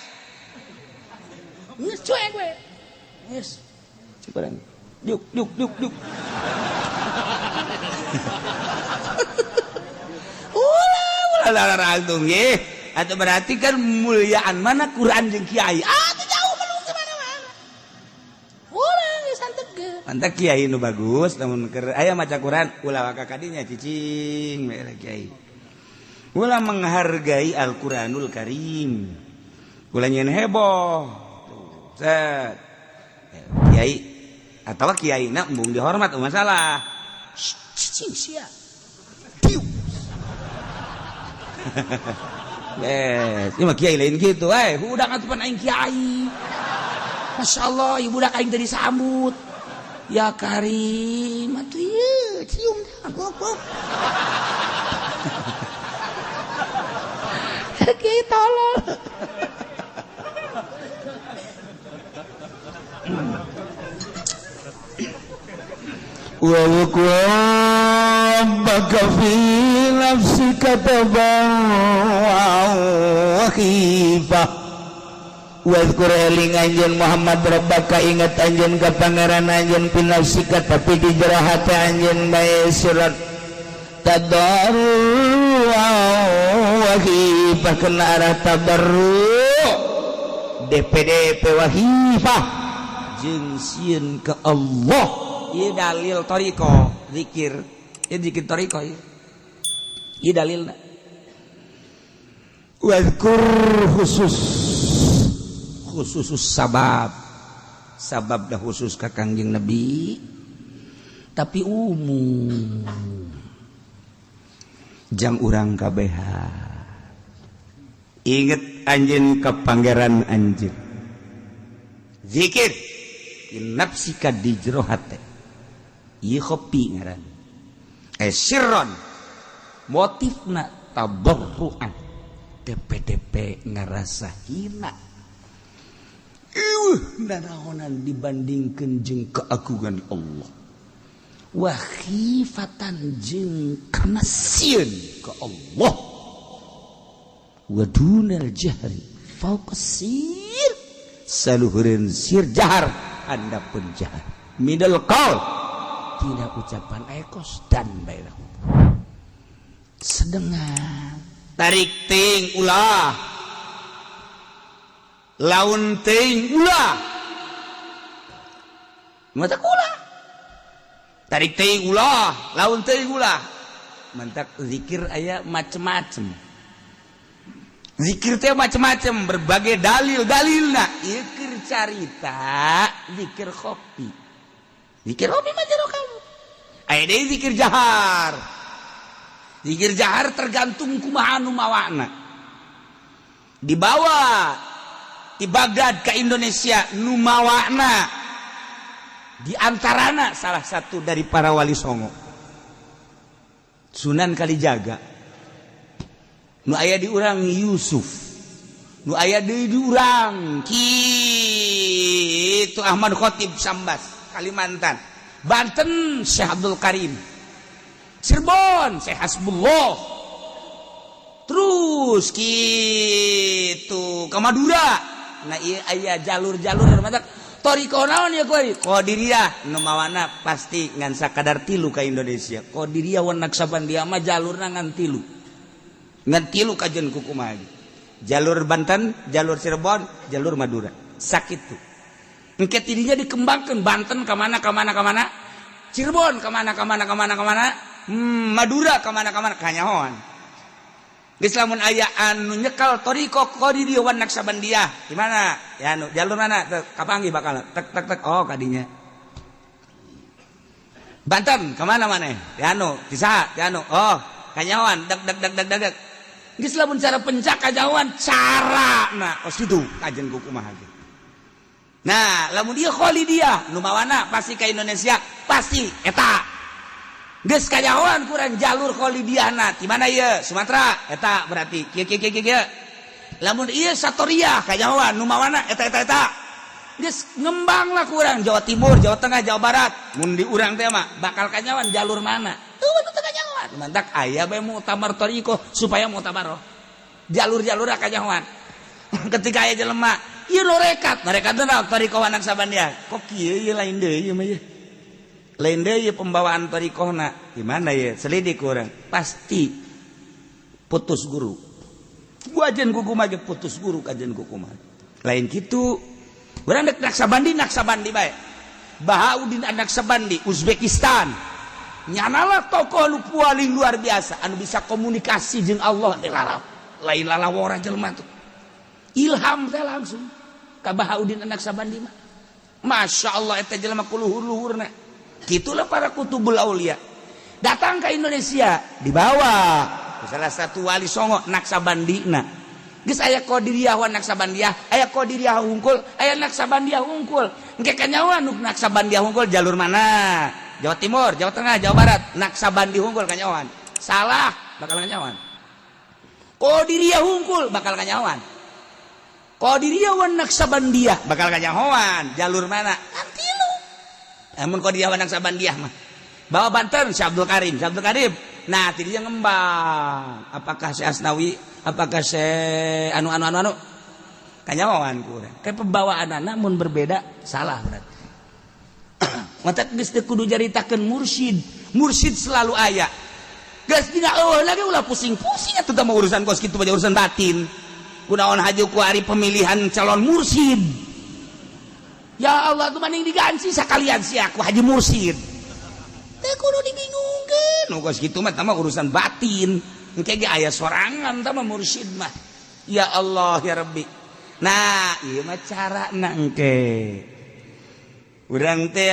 geus cuek we geus cukuran duk ulah ratung nggih atuh berarti kan muliaan mana Quran jeung kiai atuh jauh menung ke mana-mana ulah geus antepkeun mantap kiai nu bagus lamun keur aya maca Quran ulah waka kadinya cicing mere kiai ulah menghargai Al-Quranul Karim ulah nyeun heboh set kiai atawa kiaina embung dihormat masalah cicing sia ini mah kiai lain gitu budak atupan aing kiai Masya Allah ibu budak aing tadi sambut ya Karim atuh ieu cium gok kiai tolol wa baka fi nafsika tabawa khifah wadhkur eling anjeun Muhammad rabbaka ingat anjeun ka pangeran anjeun fi nafsika tapi di jero hate anjeun bae surat tadarru wa khifah kana arah tadarru DPDP wa khifah jeung sieun ka Allah ieu dalil toriko zikir ieu zikir toriko ieu dalilna wadhkur khusus sabab dah khusus ka Kangjeng Nabi tapi umum jang urang kabeha inget anjeun ka pangeran anjeun zikir nafsika di jero hate ieu kopi ngaran sirron motifna tabarruan DP ngarasa hina nanaonan dibandingkeun jeung keagungan Allah wa khifatan jeung kana sieun ka Allah wa dunal jahri fauqa sir saluhureun sir jahar handapun jahar middle qaul tidak ucapan ekos dan baiklah sedengan tarik ting ulah laun ting ulah mata ulah tarik ting ulah laun ting ulah mantak zikir aya macem-macem zikir teh macem-macem berbagai dalilna ieu keur carita zikir kopi zikir kopi mah jero kamu aya deui zikir jahar tergantung kumaha nu mawana dibawa di Baghdad ke Indonesia nu mawana di antarana salah satu dari para wali songo Sunan Kalijaga nu aya di urang Yusuf nu aya di urang kitu Ahmad Khatib Sambas Kalimantan Banten Syekh Abdul Karim Cirebon Syekh Hasbullah terus kitu ke Madura nah ieu aya jalur-jalur mata toriko naon ya kuwi Qadiriyah nu mawana pasti ngan sakadar 3 ka Indonesia Qadiriyah wan Naksabandia mah jalurna ngan 3 kajen kukumaha jalur Banten, jalur Cirebon, jalur Madura. Sakit tuh. Engke tidinya dikembangkan Banten kemana, Cirebon kemana, Madura kemana, kanyahoan. Geus lamun aya anu nyekal toriko Qadiriyah wan Naksabandiyah, di mana? Ya anu jalur mana? Kapanggih bakal tek oh kadinya. Banten kemana maneh? Ya anu, bisa, ya anu. Oh, kanyahoan deg. Geus lamun cara pencak kanyahoan carana kos kitu kajen ku kumaha ge. Nah, lamun ieu Khalidiyah nu mawana pasti ka Indonesia, pasti eta. Geus kanyahoan kurang jalur Khalidiyahna di mana ieu? Sumatera eta berarti kieu. Lamun ieu Satoriyah kanyahoan nu mawana eta. Geus ngembanglah kurang Jawa Timur, Jawa Tengah, Jawa Barat. Mun di urang teh mah bakal kanyahoan jalur mana? Tuh nu teu kanyahoan. Mantak aya bae mutamar thariqah supaya mutabaroh. Jalur-jalurna kanyahoan. Ketika aya jelema, ieu nu rekat teh thariqah wan Naksabandiyah. Kok kieu ieu lain deui ieu mah ieu. Lain deui pembawaan thariqahna. Gimana ya? Selidik kurang. Pasti putus guru. Gua ajen kukumaha ge putus guru kajen kukumaha. Lain kitu. Urang dek Naksabandi bae. Bahauddin Naksabandi Uzbekistan. Nyanalah tokoh nu paling luar biasa anu bisa komunikasi jeung Allah teh larang. Lain lalawora jelema tuh. Ilham teh langsung ka Bahauddin Naksabandi mah. Masyaallah eta jelema kuluhur-luhurna. Gitulah para kutubul aulia. Datang ke Indonesia dibawa salah satu wali songo Naksabandina. Geus aya Qadiriyah wan Naksabandiyah, aya Qadiriyah hungkul, aya Naksabandiyah hungkul. Engke kanyahoan nu Naksabandiyah hungkul jalur mana? Jawa Timur, Jawa Tengah, Jawa Barat. Naksabandi hungkul kanyahoan. Salah, bakal kanyahoan. Qadiriyah hungkul bakal kanyahoan. Qadiriyah wan Naksabandiyah bakal kanyahoan. Jalur mana? Antilu. Amun Qadiriyah wan Naksabandiyah mah. Bawa Banten Syekh Abdul Karim. Nah, tidinya ngembang. Apakah Syekh Asnawi? Apakah Syekh anu kanyahoan kurang. Kayak pembawaanna mun berbeda salah berarti. Mata geus teu kudu jaritakeun mursyid. Mursyid selalu aya. Geus dina eueuh lagi ulah pusing-pusing atuh mah urusan kos kitu bae urusan batin. Kunaon haju ku ari pemilihan calon mursyid. Ya Allah tuh mending diganti sakalian si aku haji mursyid. Teu kudu dibingungkeun. Nu kos kitu mah tamah urusan batin. Engke ge aya sorangan tah mah mursyid mah. Ya Allah ya Rabbi. Nah, ieu mah carana engke. Urang teh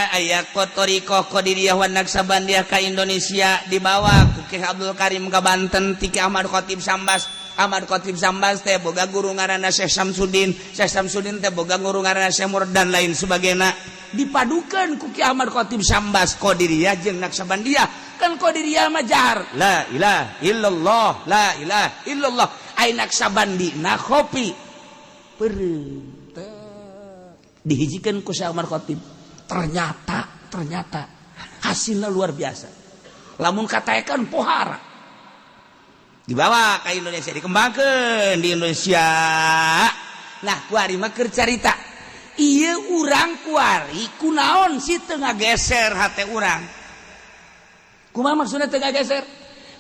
aya thariqah Qadiriyah wan Naksabandiyah ka Indonesia dibawa ku Syekh Abdul Karim ka Banten ti Ahmad Khatib Sambas. Ahmad Khatib Sambas teh boga guru ngaranna Syekh Samsudin. Syekh Samsudin teh boga guru ngaranna Syekh Murdan lain sebagainya. Dipadukeun ku Ki Ahmad Khatib Sambas Qadiriyah jeung Naksabandiyah. Kan Qadiriyah mah jahar la ilaha illallah, la ilaha illallah. Ai Naksabandina khofi peureun dihijikeun ku Syekh Ahmad Khatib. Ternyata hasilnya luar biasa. Lamun kataekan pohara dibawa ke Indonesia, dikembangkan di Indonesia. Nah, kuari mah keur carita. Ieu urang kuari kunaon si teu ngageser hate urang. Kumaha maksudna teu ngageser?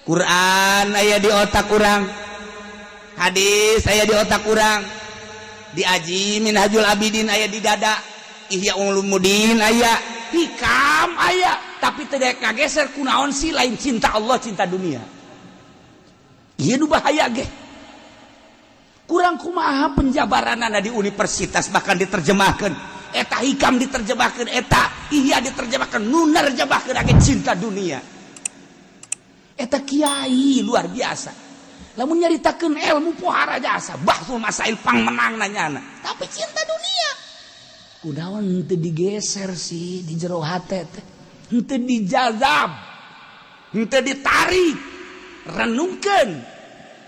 Quran aya di otak urang. Hadis aya di otak urang. Di Aji Minhajul Abidin aya di dada. Ihya Ulumuddin aya, Hikam aya, tapi teu daek ngageser kunaon si lain cinta Allah, cinta dunia. Ieu nu bahaya ge. Kurang kumaha penjabaranna di universitas bahkan diterjemahkeun. Eta Hikam diterjemahkeun, eta Ihya diterjemahkeun, nu nerjemahkeun age cinta dunia. Eta kiai luar biasa. Lamun nyaritakeun ilmu pohara jasa, bahsul masail pangmenang nanyana. Tapi cinta dunia. Kunaon teu digeser sih di jero hate teh. Henteu dijazab. Henteu ditarik. Renungkeun.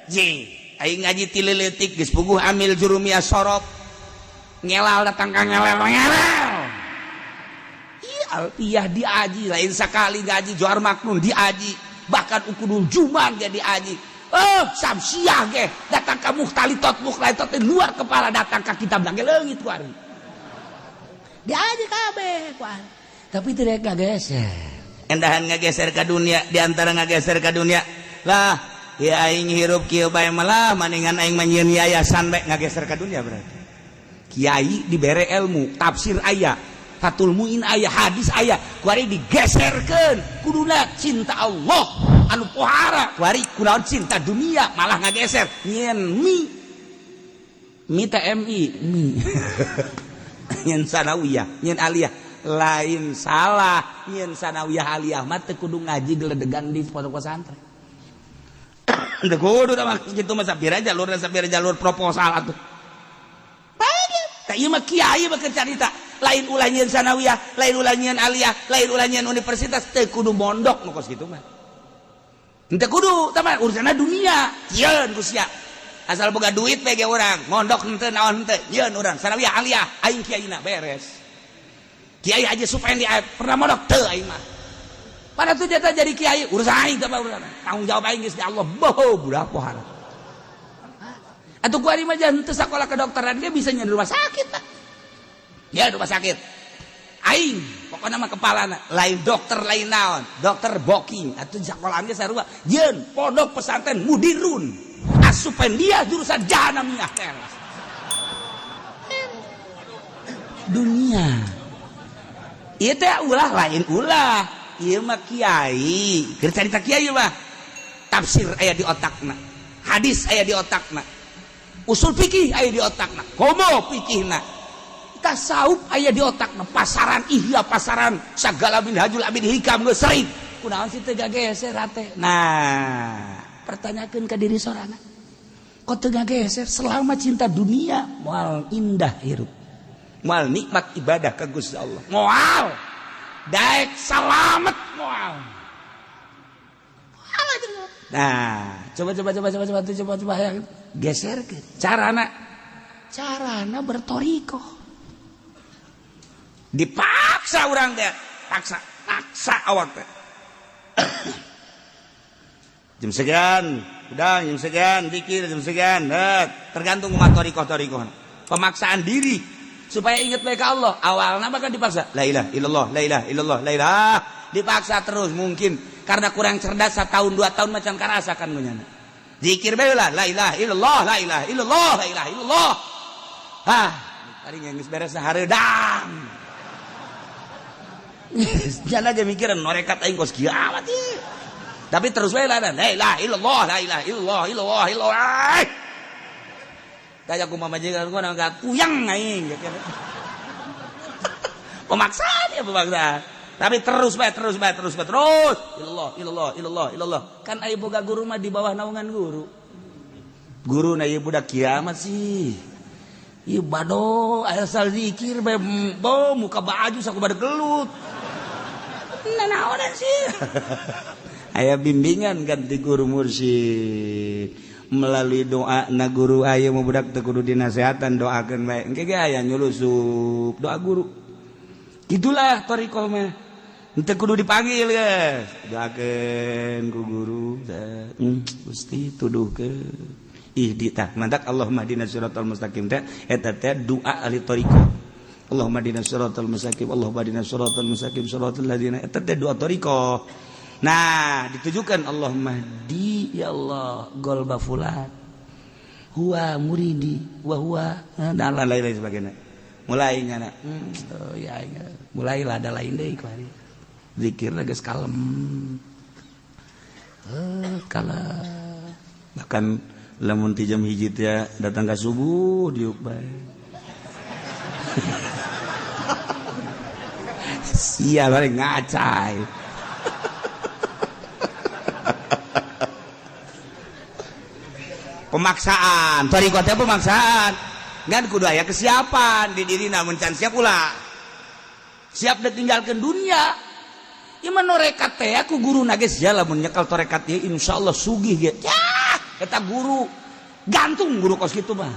Ye, aing ngaji ti leuletik geus puguh amil jurumiyah sorop. Ngelal datang ka ngelel. Ieu alfiyah diaji, lain sakali ngaji Johar Maknun diaji, bahkan ukudul Juman ge diaji. Oh, Samsiah ge datang ka Mukhtalitot luar kepala datang ka kitab ge leungit kuari. Diaji kabeh kuari. Tapi teu daek ngageser. Endahan ngageser ka dunia, di antara ngageser ka dunia. Lah ya aing hirup kieu bae malah maningan aing manyieun yayasan bae ngageser ka dunia berarti. Kiai dibere ilmu, tafsir aya, Fathul Muin aya, hadis aya, kuari digeserkeun kuduna cinta Allah anu pohara, kuari kunaon cinta dunia malah ngageser nyieun mi teh MI nyieun sanawiyah, nyieun aliyah lain salah, nyieun sanawiyah aliyah mah teu kudu ngaji geledegan di pondok pesantren. Teu kudu tah kitu mah sabira jalur proposal atuh. Tak ieu mah kiai mah carita lain ulah nyieun sanawiyah, lain ulah nyieun aliyah, lain ulah nyieun universitas teu kudu mondok nu kos kitu mah. Teu kudu tah mah urusanna dunia, nyieun ku sia. Asal boga duit bege urang, mondok henteu naon henteu, nyieun urang sanawiyah aliyah, aing kiaina beres. Kiai aja supaya di pernah mondok teu aing mah. Pada tuh jatah jadi kiai urusan aing teh urusan. Tanggung jawab aing geus di Allah, boh budak pohara. Atuh kuari mah jangan teu sakola kedokteran ge bisa nyeun rumah sakit Pak. Ya rumah sakit. Aing pokona mah kepalana lain dokter lain naon, dokter booking atuh sakolaan ge sarua. Yeun pondok pesantren mudirun. Asupen dia jurusan jahanamiah teras. Dunia. Ieu teh ulah lain ulah. Ieu mah kiai, keur carita kiai mah. Tafsir aya di otakna. Hadis aya di otakna. Usul fikih aya di otakna, komo fikihna, tasawuf aya di otakna, pasaran ihya, pasaran sagala minhajul abid hikam geus sering. Kunaon si teu gageser teh? Nah, pertanyakeun ka diri sorangan. Kok teu gageser selama cinta dunia moal indah hirup. Moal nikmat ibadah ka Gusti Allah. Moal daek salamet moal. Nah, coba yang geser ke carana bertoriko. Dipaksa orang teh, paksa awak teh. Jam sekian, udah jam sekian, dikir jam sekian, tergantung umat toriko. Pemaksaan diri supaya ingat baik Allah. Awalnya bakal dipaksa, la ilaha illallah, la ilaha illallah, la ilaha. Dipaksa terus mungkin karena kurang cerdas 1 tahun 2 tahun macam karasa kan ngunyana. Zikir bae lah, la ilaha illallah, la ilaha illallah, la ilaha illallah. Hah, tadi geus beres hareudang. Jangan aja mikiran norekat aing kos kiamat ieu. Tapi terus bae lah, la ilaha illallah, la ilaha illallah, illallah, illallah. Tanya ku mamajikan gua nangka puyang aing. Pemaksaan ya pemaksaan. Tapi terus. Illallah. Kan aya boga guru mah di bawah naungan guru. Guru na ieu budak kiamat sih. Ieu bado asal zikir bae muka baju sakubade gelut. Nanaonan sih. Aya bimbingan ganti guru mursyid. Melalui doa na guru aya mah budak teu kudu dinasehatan doakeun bae. Engke ge aya nyulusup doa guru. Itulah thariqah mah. Henteu kudu dipanggil geus. Doakeun ku guru. Gusti tuduhkeun. Ihdita. Mantak Allahumma hdina siratal mustaqim teh eta teh doa ahli thariqah. Allahumma hdina siratal mustaqim. Allahumma hdina siratal mustaqim siratal ladzina eta teh doa thariqah. Nah, ditujukan Allahumma hdi ya Allah golba fulan. Huwa muridi wa huwa dan lain-lain sebagainya. Mulai ngana. Oh ya, mulailah ada lain deui kuari. Zikir geus kalem. Kalem. Bahkan lamun ti jam 1 teh datang ka subuh diuk bae. Sia bari ngacai. Pemaksaan, thariqah teh pemaksaan. Ngan kudu aya kesiapan di dirina mun can siap ulah. Siap ditinggalkeun dunia. Ieu mah norekat teh ku guruna geus sia lamun nyekel torekat ieu insyaallah sugih ge. Yah, eta guru gantung guru kos kitu mah.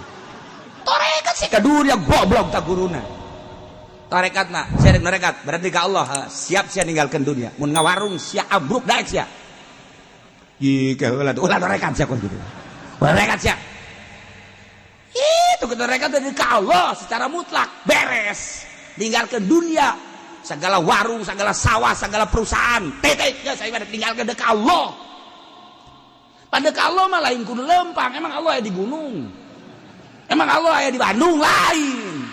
Torekat sih ka dunia goblok ta guruna. Torekat mah sia norekat berarti ka Allah siap sia ninggalkeun dunia. Mun ngawarung sia abruk daek sia. Jika ulah torekat sia kos kitu. Torekat sia. Itu keterekat dari Allah secara mutlak beres tinggalkan dunia segala warung segala sawah segala perusahaan tetek ya saya tinggalkan dekat Allah pada ka Allah mah lain kudu lempang. Emang Allah aya di gunung, emang Allah aya di Bandung, lain.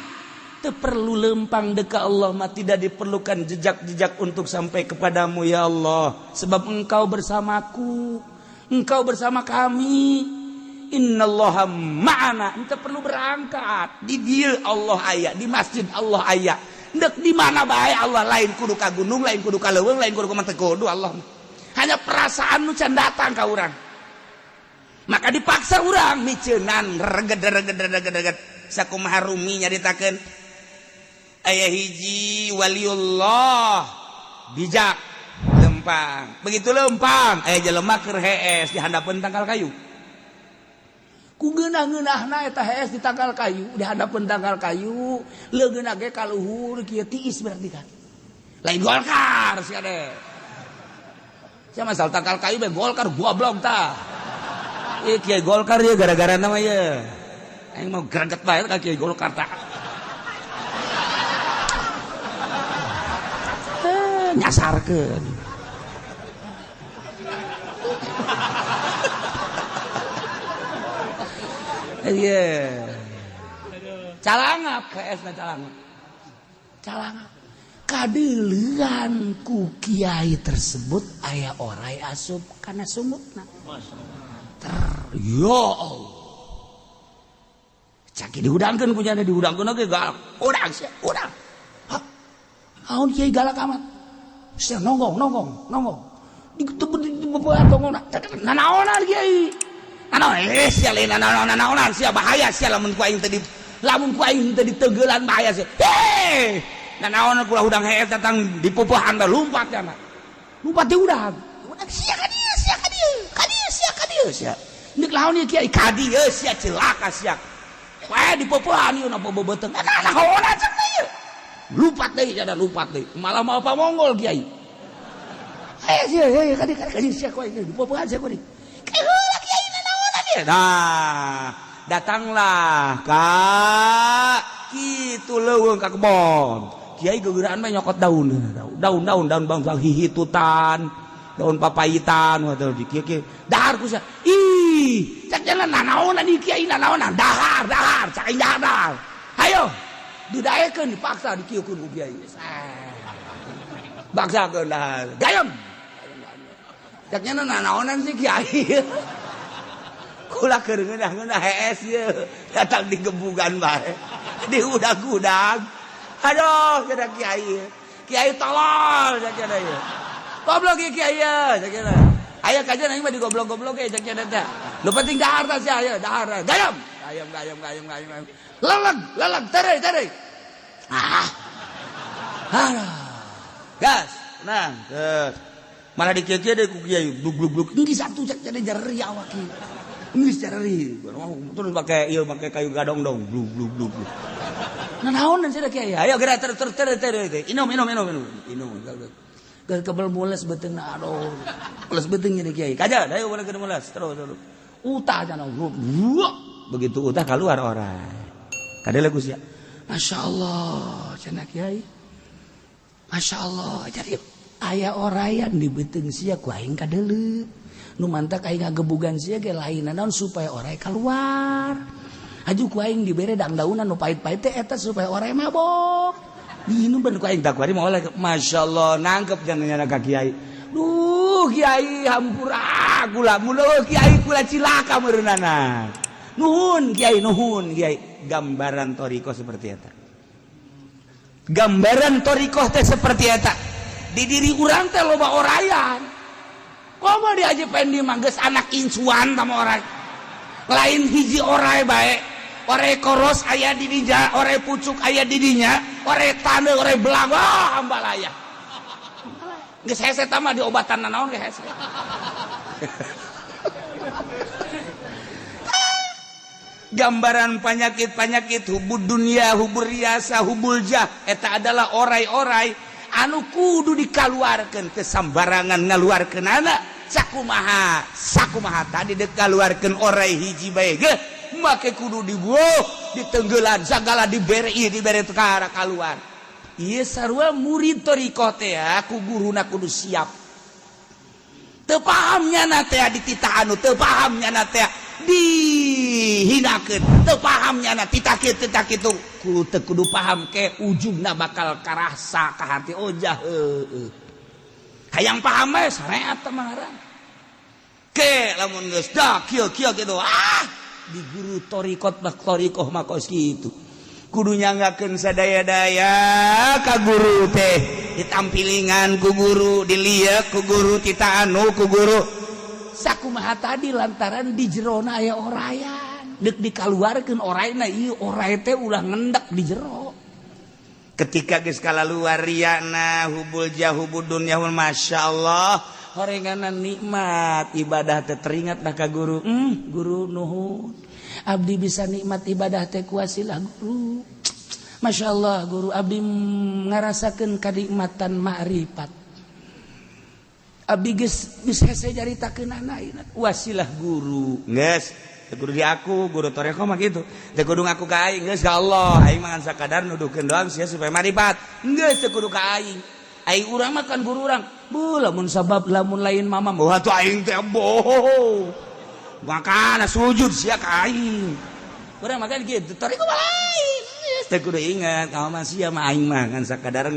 Teu perlu lempang deka Allah mah, tidak diperlukan jejak-jejak untuk sampai kepadamu ya Allah, sebab engkau bersamaku, engkau bersama kami. Innallaha ma'ana, ente perlu berangkat di dieu Allah aya, di masjid Allah aya. Dek di mana bae Allah, lain kudu ka gunung, lain kudu ka leuweung, lain kudu ka teu kudu Allah. Hanya perasaan nu can datang ka urang. Maka dipaksa urang miceunan reged sakumaha rumi nyaritakeun aya hiji waliullah bijak lempang. Begitu lempang aya jelema keur hees di handapeun tangkal kayu. Ku geunah-geunahna eta hees di tangkal kayu, di hadapan tangkal kayu, leungeunna ge ka luhur kieu tiis berarti kan. Lain Golkar sia de. Sia masal tangkal kayu be Golkar goblok tah. Kiai Golkar ya gara-gara nama ya. Aing mau greget bae ka Kiai Golkar tah. Nyasarkeun. Iya. Calangap KS na calangap. Kadeulean ku kiai tersebut aya oray asup kana sumutna. Ya Allah. Caki diudangkeun ku nya diudangkeun ge galak. Udang sia, udang. Hah. Aun kiai galak amat. Sia nonggong. Di tebet di beueuh tongona. Nanaonan kiai. Sia lain nanaonan sia bahaya sia lamun ku aing teh diteugelan bahaya sia. Heh. Nanaonan kula udang heet datang di popohan da lumpat cenah. Lumpat di udang. Udang sia ka dieu sia. Nik laon ieu kiai ka dieu sia celaka sia. Wae di popohan ieu napa beubeuteng. Nanaonan cenah ieu. Lumpat deui malah mau pamongol kiai. Sia ka dieu sia ku di popohan sia ku di. Nah, datanglah Kak kitu leuweung ka kebon. Kiai gegeuraan mah nyokot daun bang hihitutan, daun papaitan atuh di kieu dahar ku sia. Ih, cak jalan nanaonan di kiai nanaonan dahar, cak aing dahar. Hayo, didaekeun dipaksa dikieukeun ku kiai. Baksakeun dahar. Gayem. Cak nya nanaonan si kiai. Kula keur ngeunah hees ye datang di gebugan bae di udang-udang. Aduh kada kiai tolol sakana ye goblok ye kiai ye sakana aya kajian aing mah digoblok-goblok ge sakana teh nu penting dahar tah sia ye dahar gayam leleg tereuy gas nah malah dikieu-kieu deui ku kiai bluk geus satu cek jadi jeri awak kieu. Geus cari, terus pakai kayu gadong dong, bluk. Nah naonan sia kiai? Ayo geura ter. Inum. Geus kebel mules beuteungna aduh. Mules beuteungnya di kiai. Kaja, ayo boleh keur mules terus. Utah cenah. Begitu utah keluar orang. Kadele ku sia. Masyaallah cenah kiai. Masyaallah. Jadi aya orayan di beuteung sia ku aing kadeuleut. Nu mantak aing ngagebugan sia ge lain naon supaya oray keluar. Aju ku aing dibere dangdaunan nu pait-pait teh eta supaya oray mabok. Diinum ben ku aing tak bari moal masyaallah nangkep jangan ka kiai. Duh kiai hampura kula mulo kiai kula cilaka meureunana. Nuhun kiai. Gambaran toriko seperti eta. Gambaran toriko teh seperti eta. Di diri urang teh loba orayan. Komo di Haji Pendi manggeus anak incuan sama orang lain hiji orai bae orai koros aya di dinya orai pucuk aya di dinya orai tande orai belago hambalaya geus hese tah mah diobatan naon ge hese gambaran penyakit hubud dunia hubur riasa hubul jah eta adalah orai-orai anu kudu dikaluarkeun teu sambarangan ngaluarkeun anak sakumaha tadi dek kaluarkeun orai hiji bae ge make kudu dibueuh ditenggelan sagala dibere tekara kaluar ieu sarua murid torikoh teh ku guruna kudu siap teu pahamnya nate ditita anu teu pahamnya nate dihinakeun teu pahamnya na tita kitu kudu paham ke ujungna bakal karasa ka hati ojah hayang paham we sareat teh ngaran ke lamun geus da kieu kitu di guru torikot mah torikoh mah kos kitu kudu nyanggakeun sadaya-daya ka guru teh ditampilingan ku guru dilieu ku guru tita anu ku guru sakumaha tadi lantaran di jerona aya orayan deuk dikaluarkeun orayna ieu oray teh ulah ngendak di jero ketika geus kalaluar riyana hubul jahubud dunya masyaallah horenganan nikmat ibadah teh teringat dah ka guru guru nuhun abdi bisa nikmat ibadah teh kuasilah guru masyaallah guru abdi ngarasakeun kanikmatan ma'rifat abdi geus hese jaritakeun anak wasilah guru geus teu kudu di aku guru toreko mah kitu teu kudu ngaku ka aing geus ka Allah aing mah sakadar nuduhkeun doang sia supaya ma'rifat geus teu kudu ka aing urang mah kan guru urang bu lamun sabab lamun lain mama mah atuh aing teh boh makana sujud sia ka aing urang makan kitu toreko mah lain teu kudu ingat ka mah sia mah aing mah ngan sakadar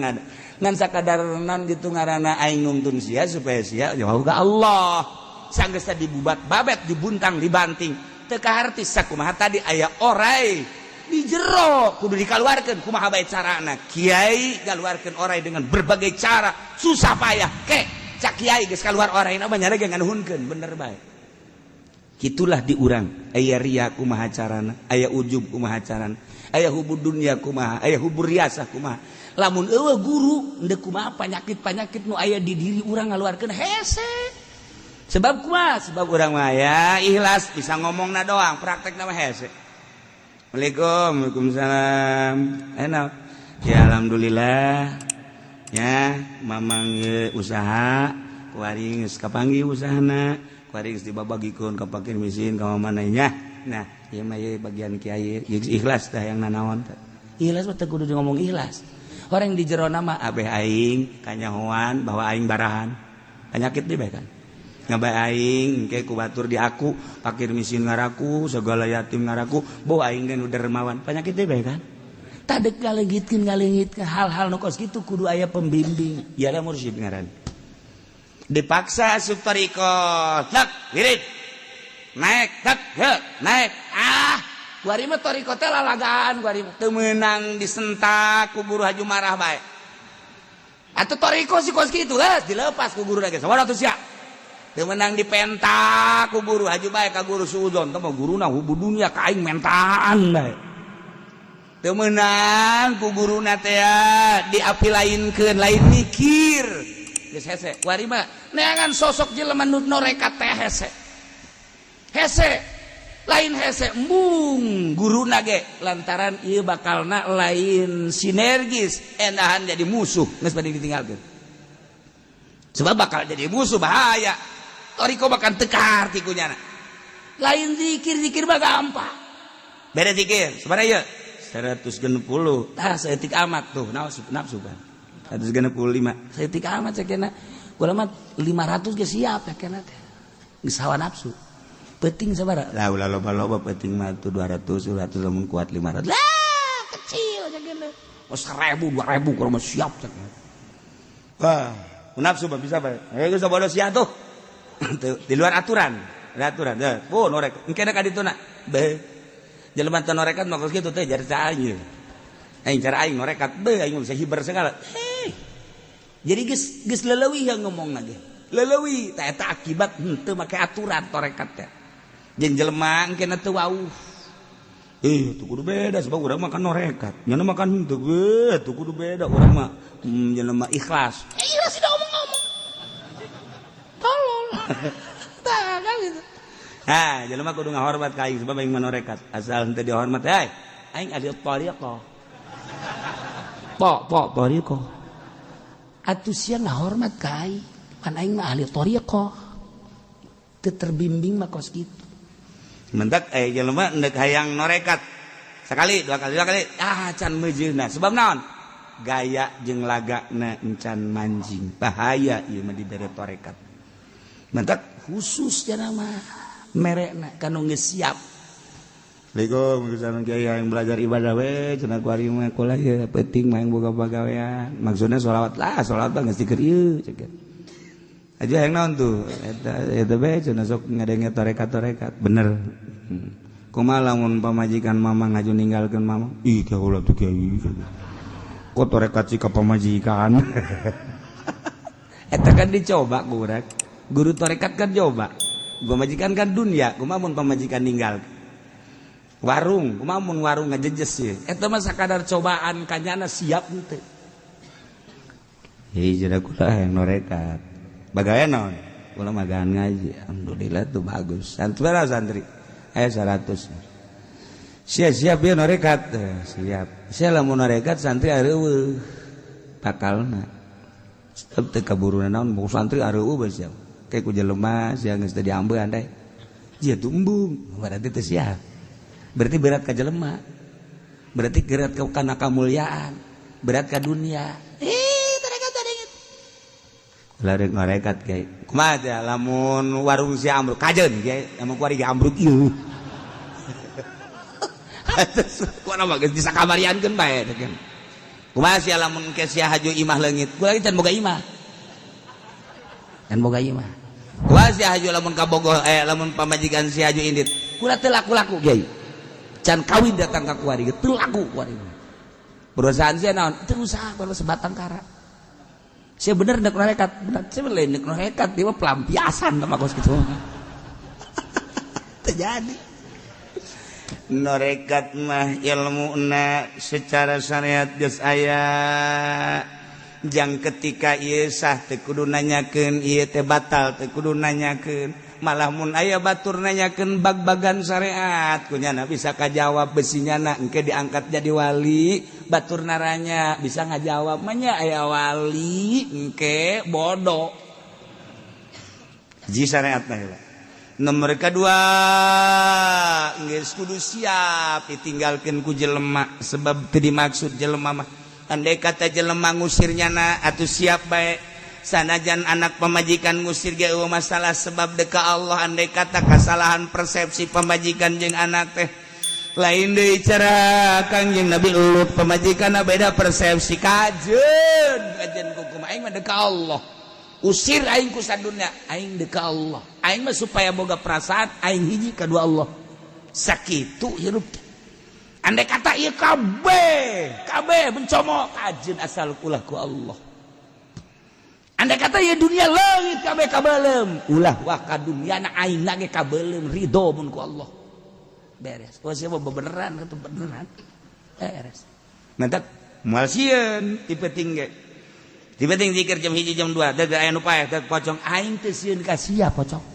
ngan sakadar naon gitu ngaranna aing nuntun sia supaya sia jauh ka Allah sanggeus dibubat babet dibuntang dibanting teu kaharti sakumaha tadi aya oray di jero kudu dikaluarkeun kumaha bae carana kiai ngaluarkeun oray dengan berbagai cara susah payah ke cak kiai geus kaluar oray na banyak ge nganuhunkeun bener bae kitulah di urang aya ria kumaha carana aya ujub kumaha carana aya hubud dunya kumaha aya hubur riasah kumaha lamun eueuh guru endeu kumaha panyakit-panyakit nu aya di diri urang ngaluarkeun hese sebab kumaha sebab urang mah ya ikhlas bisa ngomongna doang praktekna mah hese Waalaikumsalam enak ya alhamdulillah ya mamang usaha kuari geus kapanggih usahana kuari geus dibabagikeun ka fakir miskin ka manehnya nah ieu mah bagian kiai ikhlas tah yang nanaon teh ikhlas mah teh kudu ngomong ikhlas orang di jero nama abeh aing kanyahoan bahwa aing barahan penyakit di bae kan ngabae aing engke ku batur di aku fakir miskin ngaraku segala yatim ngaraku boh aing kan udah dermawan penyakit di bae kan tadek ngaleungitkeun hal-hal nu kos kitu kudu aya pembimbing ya da mursyid ngaran dipaksa asup tarikot tak wirid naik tak naik kuari mah tarikot teh lalagaan kuari mah teu meunang disentak ku guru haju marah bae atuh tarikot si kos kitu dilepas ku guru lagi sabar atuh sia teu meunang dipentak ku guru haju bae ka guru suudzon teh mah guruna hubud dunya ka aing mentaan bae teu meunang ku guruna teh diapilainkeun lain mikir geus hese kuari mah neangan sosok jelema nu norekat teh hese lain hese embung guruna ge lantaran ieu bakalna lain sinergis endahan jadi musuh geus bade ditinggalkeun sebab bakal jadi musuh bahaya toriko bakal tekar tikunyana lain zikir mah gampang beda zikir sabaraha ieu 160 tah saeutik amat tuh nafsu kan 165 saeutik amat sakena ulah mah 500 ge siap sakena teh geus hawa nafsu penting sabaraha lah ulah loba-loba penting mah tuh 200 lamun kuat 500 lah kecil sakena oh 1000 2000 kurang mah siap sakena wah nafsu mah bisa bae geus bodo sia tuh di luar aturan ada aturan oh norek engke ka dituna beh jelema teh norekat mah kitu teh jar aing aing cara aing norekat beh aing bisa hibar segala jadi geus leuleui yang ngomongna ge leuleui tah eta akibat henteu make aturan torekat teh jeung jelema engke teu wauh tuh kudu beda sebab urang mah kan norekat nya mah kan henteu ge tuh kudu beda urang mah jelema ikhlas ikhlas sih ngomong-ngomong tolol tah kan gitu jelema kudu ngahormat ka aing sebab aing manorekat asal henteu dihormat aing ahli thariqah thariqah atuh sia ngahormat ka aing pan aing mah ahli thariqah teu terbimbing mah kos kitu mentak jelema endek hayang norekat sakali dua kali can meujeuhna sebab naon gaya jeung lagana encan manjing bahaya ieu mah di dere torekat mantap khusus ya nama merekna kanu geus siap. Assalamualaikum misalnya kiai yang belajar ibadah we cenah ku ari mah kuliah ya penting mah yang boga pagawean maksudnya sholawat mah geus dikeur ieu ceuk aja yang naon tuh eta bae cenah sok ngadenge torekat bener kumaha lamun pamajikan mama ngaju ninggalkeun mama ih kaulah tuh kiai kok torekat sih ka pamajikan eta kan dicoba kurang guru torekat kan coba gua majikan kan dunia kumaha mun pamajikan ninggal warung kumaha mun warung ngajejes ye eta mah sakadar cobaan kanyana siap henteu hei cenah kula yang norekat bagawean naon kula magaan ngaji alhamdulillah tuh bagus santri aya 100 siap ya norekat siap sia lamun norekat santri areueuh pakalna teu kaburuna naon mau santri areueuh bae siap kayak ku jelema sia geus teu diambeun teh jieu tumbung berarti teu siap berarti berat ka jelema berarti berat ka kana kamulyaan berat ka dunia tarekat larek ngorekat kiai kumaha teh lamun warung si ambruk kajeun kiai lamun kuari ge ambruk ieu kuana mah geus disakamariankeun bae teh kan kumaha sia lamun ke sia haju imah leungit kula lagi can boga imah kumaha sia haju lamun ka Bogor lamun pamajikan si haju indit kula teu laku-laku kiai can kawin datang ka kuari teu laku kuari perusahaan sia naon teu usaha baru sebatang kara sia bener nek norekat bener sia lain nek norekat dia mah pelampiasan mah kos kitu terjadi norekat mah ilmuna secara syariat geus aya jang ketika ieu sah teu kudu nanyakeun ieu teh batal teu kudu nanyakeun malah mun aya batur nanyakeun bag-bagan syariat kunyana bisa kajawab besinyana engke diangkat jadi wali batur naranya bisa ngajawab mah nya aya wali engke bodoh ji syariatna heula nomor kedua geus kudu siap ditinggalkeun ku jelema sebab teu dimaksud jelema mah andai kata jelema ngusirnyana atuh siap bae sanajan anak pamajikan ngusir ge eueuh masalah sebab deka Allah andai kata kesalahan persepsi pamajikan jeung anak teh lain deui cara Kangjeng Nabi Lut pamajikanna beda persepsi kajeun hukum aing mah deka Allah usir aing ku sadunya aing deka Allah aing mah supaya boga perasaan aing hiji kadua Allah sakitu hirup andai kata ieu kabeh bencomo kajeun asal ulah ku Allah andai kata ya dunia leungit kabeh kabeulem ulah wah ka dunyana aingna ge kabeulem ridho mun ku Allah beres oh sia beneran atuh beneran beres mantap moal sieun ti penting ge ti penting zikir jam 1 jam 2 daga aya nu paeh daga pocong aing teu sieun ka sia pocong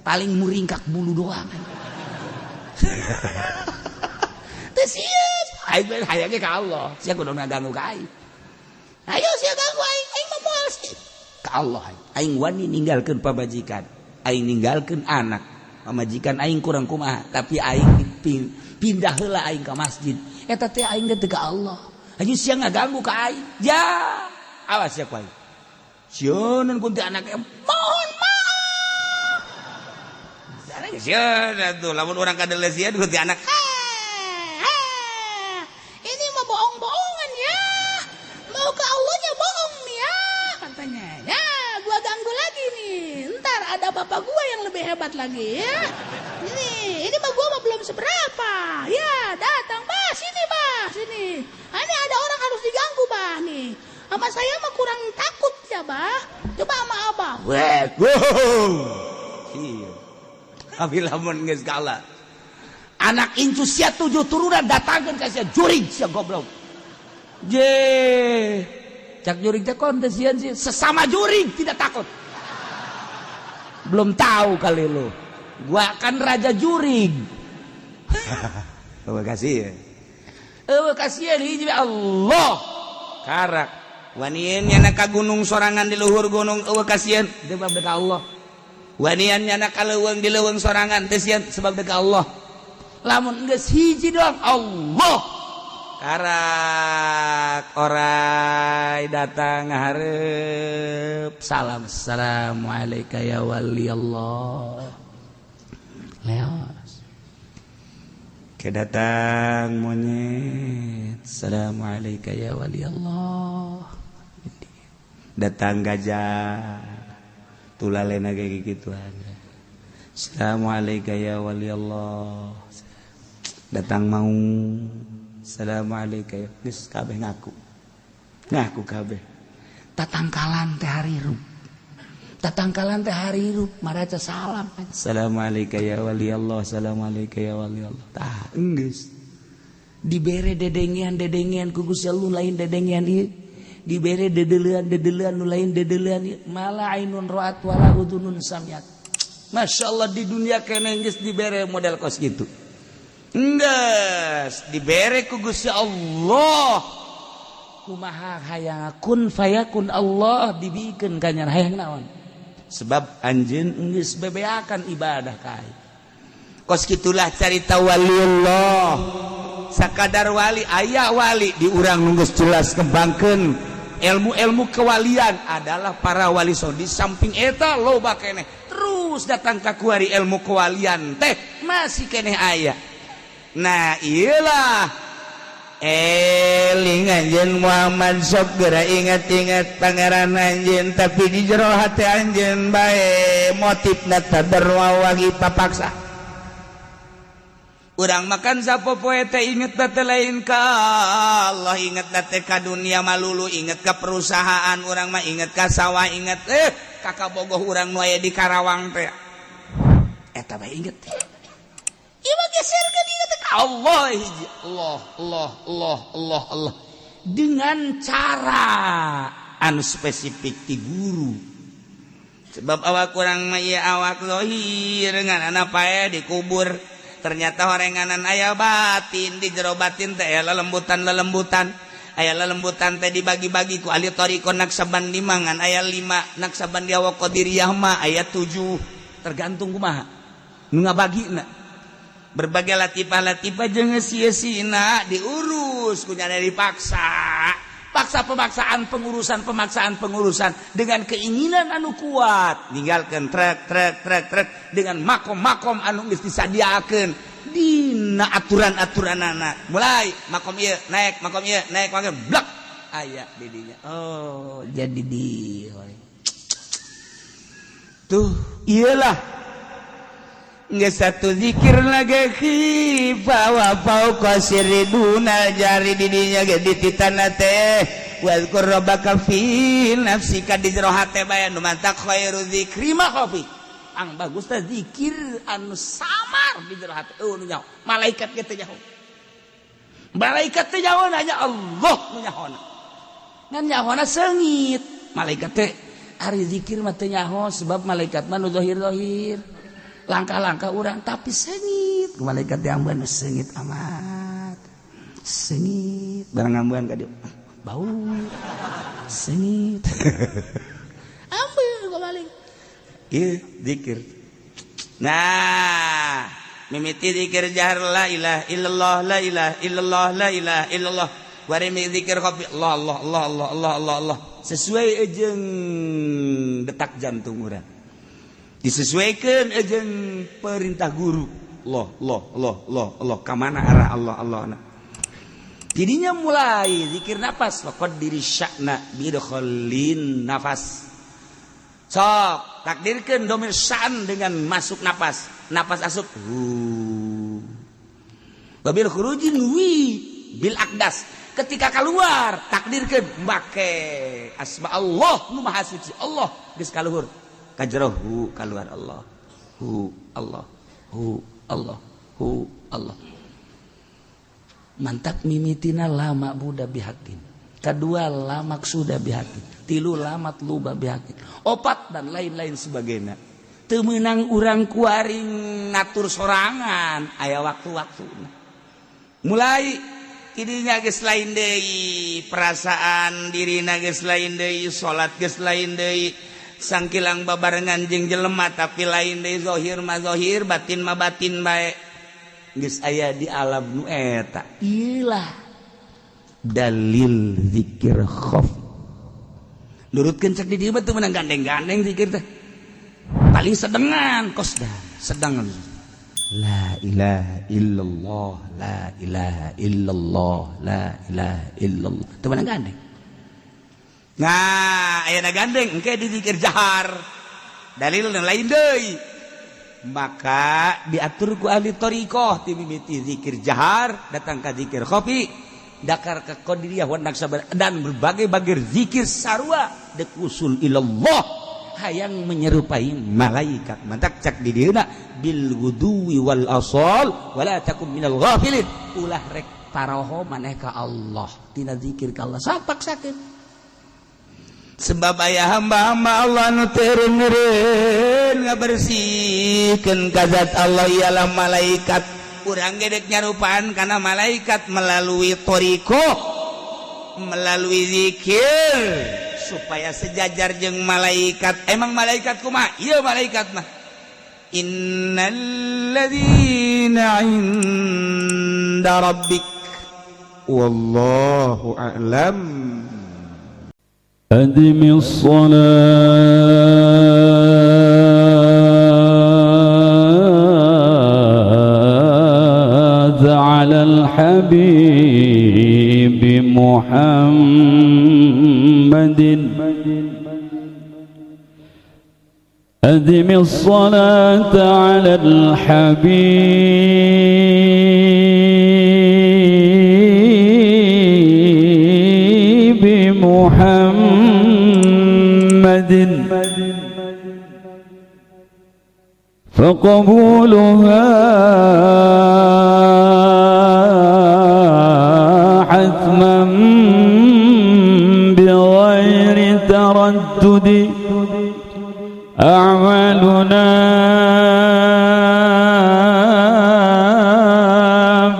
paling muringkak bulu doang teu sieun aing hayang ge ka Allah sia kudu ngaganggu ka aing ayo sia ganggu aing mah moal sih ka Allah aing wani ninggalkeun pamajikan aing ninggalkeun anak pamajikan aing kurang kumaha tapi aing pindah heula aing ka masjid eta teh aing teh ka Allah aju sia ngaganggu ka aing ya awas ya ku aing sieun kunti anak mohon maaf jarang sieun atuh lamun urang kadele sieun kunti anak ini mah bohong-bohongan ya mau ke Allahnya bohong nih ya katanya ya gua ganggu lagi nih ntar ada bapak gua yang lebih hebat lagi ya ini mah gua mah belum seberapa ya datang bah sini ini ada orang harus diganggu bah nih sama saya mah kurang takut ya bah coba sama abah iya abi lamun geus kalah anak incu sia 7 turunan datangkeun ka sia jurig sia goblok je cak jurig teh kontesian sih sesama jurig tidak takut belum tahu kali lu gua kan raja jurig terima kasih kasihan hiji Allah karak wanian nyana ka gunung sorangan di luhur gunung kasihan sebab dekat Allah wanian nyana ka leuweung di leuweung sorangan teh sieun sebab dekat Allah lamun geus hiji doang Allah karak orai datang hareup salam assalamualaikum ya wali Allah leos kedatang monyet assalamualaikum ya wali Allah datang gajah tulalena kayak gituan assalamualaikum ya wali Allah datang mau assalamualaikum geus kabeh ngaku kabeh tatangkalan teh harirup maraca salam assalamualaikum ya wali Allah assalamualaikum ya wali Allah tah geus dibere dedengian ku Gusti Allah lain dedengian ieu dibere dedelean nu lain dedelean ieu mala ainun ra'at wala udunun samiat masyaallah di dunia keneh geus dibere model kos gitu enggeus dibere ku Gusti Allah kumaha hayang kun fayakun Allah dibikeun ka nyar hayang naon sebab anjeun geus bebeakan ibadah kai kos kitulah carita waliullah sakadar wali aya wali di urang nu geus jelas kembangkeun ilmu kewalian adalah para wali so di samping eta loba keneh terus datang ka kuari ilmu kewalian teh masih keneh aya. Nah iyalah eling anjeun Muhammad sok geura ingat-ingat pangeran anjeun tapi di jero hati anjeun bae motifna tadarwa wagi papaksa urang makan sapopoe teh inget teh lain ka Allah inget teh ka dunia malulu inget ka perusahaan urang mah inget ka sawah inget kakak bogoh urang nu aya di Karawang teh eta bae inget teh ieu mah geserkeun inget Allah dengan cara anu spesifik ti guru sebab awak kurang mah ieu awak zahir ngan ana pae dikubur ternyata horenganan aya batin di jero batin teh aya lelembutan aya lelembutan teh dibagi-bagi ku ahli thariqah naksaban 5 ngan aya 5 naksaban dia wa qadiriyah mah aya 7 tergantung kumaha nu ngabagina berbagai latifah jeung sia-sina diurus kunyana paksa pemaksaan pengurusan dengan keinginan anu kuat ninggalkeun trek dengan makom anu geus disadiakeun dina aturan-aturanana mulai makom ieu naik makom blak aya di dinya oh jadi di tuh iyalah geus satu zikir lagi khifa wa fauqa sirriduna jari didinya ge dititana teh wazkur rabbaka fi nafsika di jero hate bae nu mantak khairu dzikri ma khafi ang bagus teh zikir anu samar di jero hate nu nyaho malaikat ge teh nyaho nya Allah nu nyahona ngan nyahona seungit malaikat teh ari zikir mah teh nyaho sebab malaikat mah nu zahir langkah-langkah orang tapi sengit malaikat yang bener sengit amat sengit barang ngambuan ka dieu bau sengit ambeul ka maling ieu zikir nah mimiti zikir jahar la ilaha illallah la ilaha illallah la ilaha illallah bari mi zikir kopi Allah sesuai jeung detak jantung urang disesuaikan jeung perintah guru Allah kamana arah Allah jadinya mulai zikir nafas waqad diri sya'na bidkhalin nafas sok takdirkeun domir sya'an dengan masuk nafas asup babil khurujin bil akdas ketika keluar takdirkeun make asma Allah nu maha suci Allah geus kaluhur kajrohu keluar Allah mantap mimitina lama buda bihatin kedua lama sudah bihatin tilu lamat luba bihatin opat dan lain-lain sebagainya teu meunang urang kuaring ngatur sorangan aya waktu-waktu mulai idinya geus lain deui perasaan dirina geus lain deui salat geus lain deui sangkilang babarengan jeung jelema tapi lain deui zahir mah zahir batin mah batin bae geus aya di alam nu eta iyalah dalil zikir khafi nurutkeun cek di dieu teu meunang gandeng-gandeng zikir teh paling sedengan kosdan sedengan la ilaha illallah la ilaha illallah la ilaha illallah teu meunang gandeng. Nah ayeuna gandeng engke di zikir jahar dalilna lain deui maka diatur ku ahli thariqah ti mimiti zikir jahar datang ka zikir khafi dakar ka qadiriyah wa naksabar dan berbagai-bagai zikir sarua dek usul ilallah hayang menyerupai malaikat mantak cak di dieuna bil guduwi wal asal wala takum minal ghafilin ulah rek paraho maneh ka Allah tina zikir ka Allah sapak sakit sebab aya hamba-hamba Allah nu teu ngeureun ngabersihkeun ka zat Allah ialah malaikat urang ge dek nyarupaan kana malaikat melalui thariqah melalui zikir supaya sejajar jeung malaikat. Emang malaikat kumaha? Ieu malaikat mah innal ladzina 'inda rabbik wallahu a'lam. أدم الصلاة على الحبيب محمد أدم الصلاة على الحبيب محمد فقبولها حتما بغير تردد أعمالنا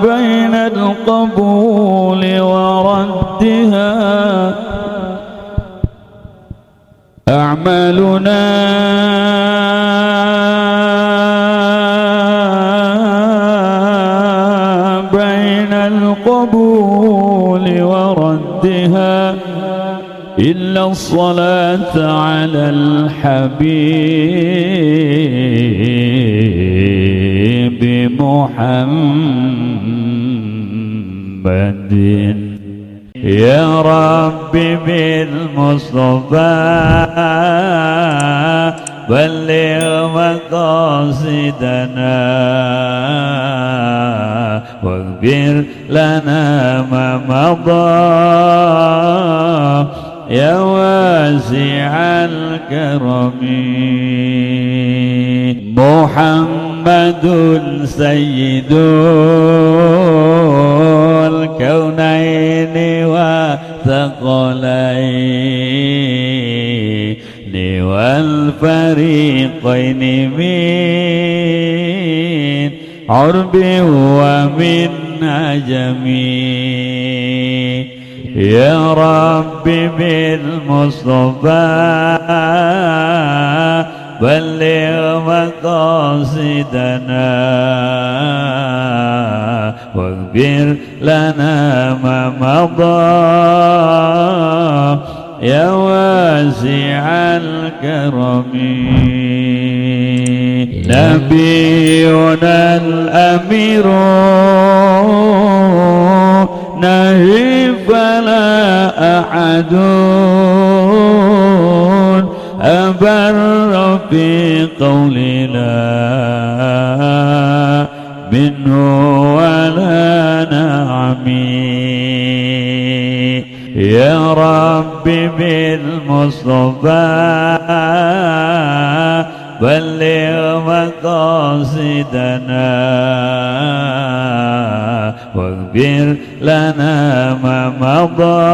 بين القبول وردها أعمالنا بين القبول وردها إلا الصلاة على الحبيب محمد يا رب بالمصطفى بلغ مقاصدنا واغفر لنا ما مضى يا واسع الكرم محمد سيد الكونين وثقلين والفريقين من عرب ومن عجم يا رب بالمصطفى بلغ مقاصدنا واغفر لنا ما مضى يا واسع الكرم نبينا الأمير نهي فلا أحد أبر في قولنا منه ولا نعمي يا رب بالمصطفى بلغ مقاصدنا واغفر لنا ما مضى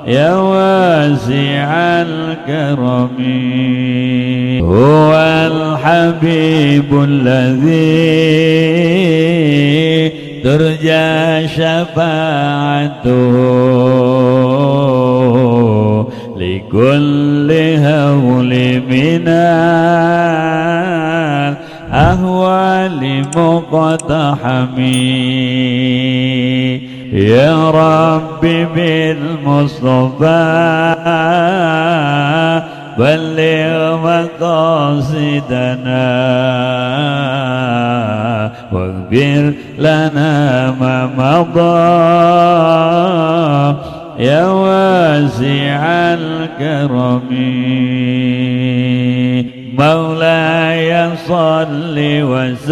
يا واسع الكرم هو الحبيب الذي ترجى شفاعته لكل هول من الأهوال مقتحم يا ربي بالمصطفى بلغ مقاصدنا واغفر لنا ما مضى يا واسع الكرم مولاي صل وسلم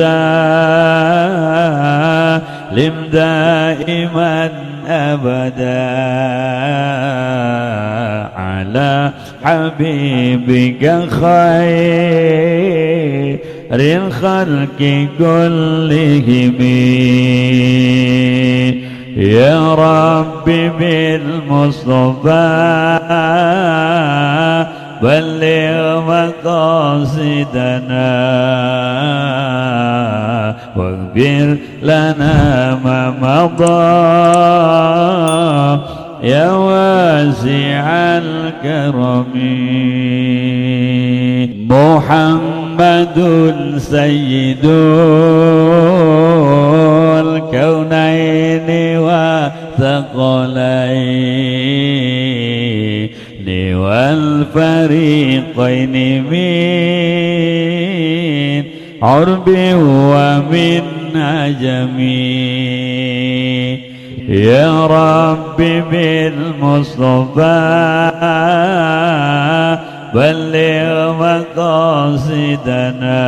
دائما أبدا على حبيبك خير الخلق كلهم يا ربي بالمصطفى بلغ مقاصدنا واغفر لنا ما مضى يا واسع الكرم محمد سيد الكونين وثقلين والفريقين من عرب ومن عجم يا ربي بالمصطفى بلغ مقاصدنا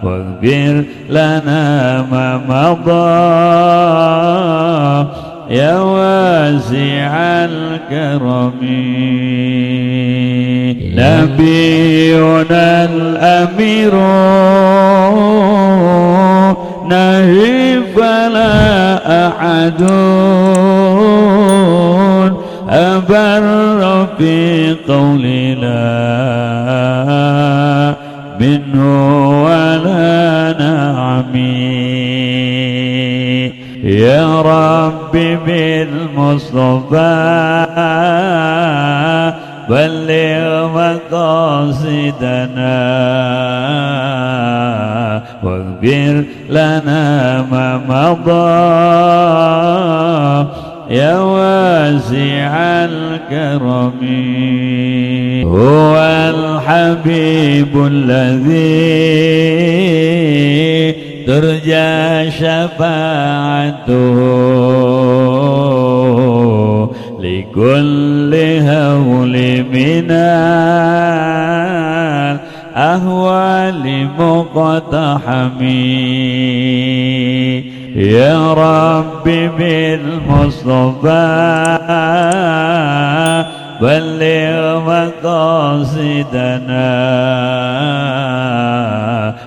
واغفر لنا ما مضى يا واسع الكرم نبينا الأمير نهي فلا أحد أبر في قولنا منه ولا نعمي يا ربي بالمصطفى بلغ مقاصدنا واغفر لنا ما مضى يا واسع الكرم هو الحبيب الذي ترجى شفاعته لكل هول من الأهوال مقتحم يا ربي بالمصطفى بلغ مقاصدنا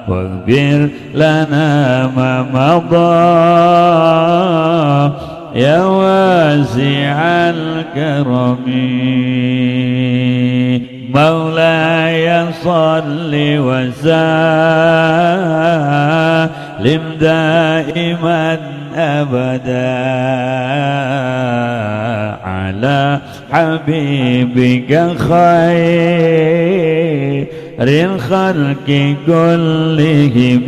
واغفر لنا ما مضى يا واسع الكرم مولاي صل وسلم دائما أبدا على حبيبك خير الخلق كلهم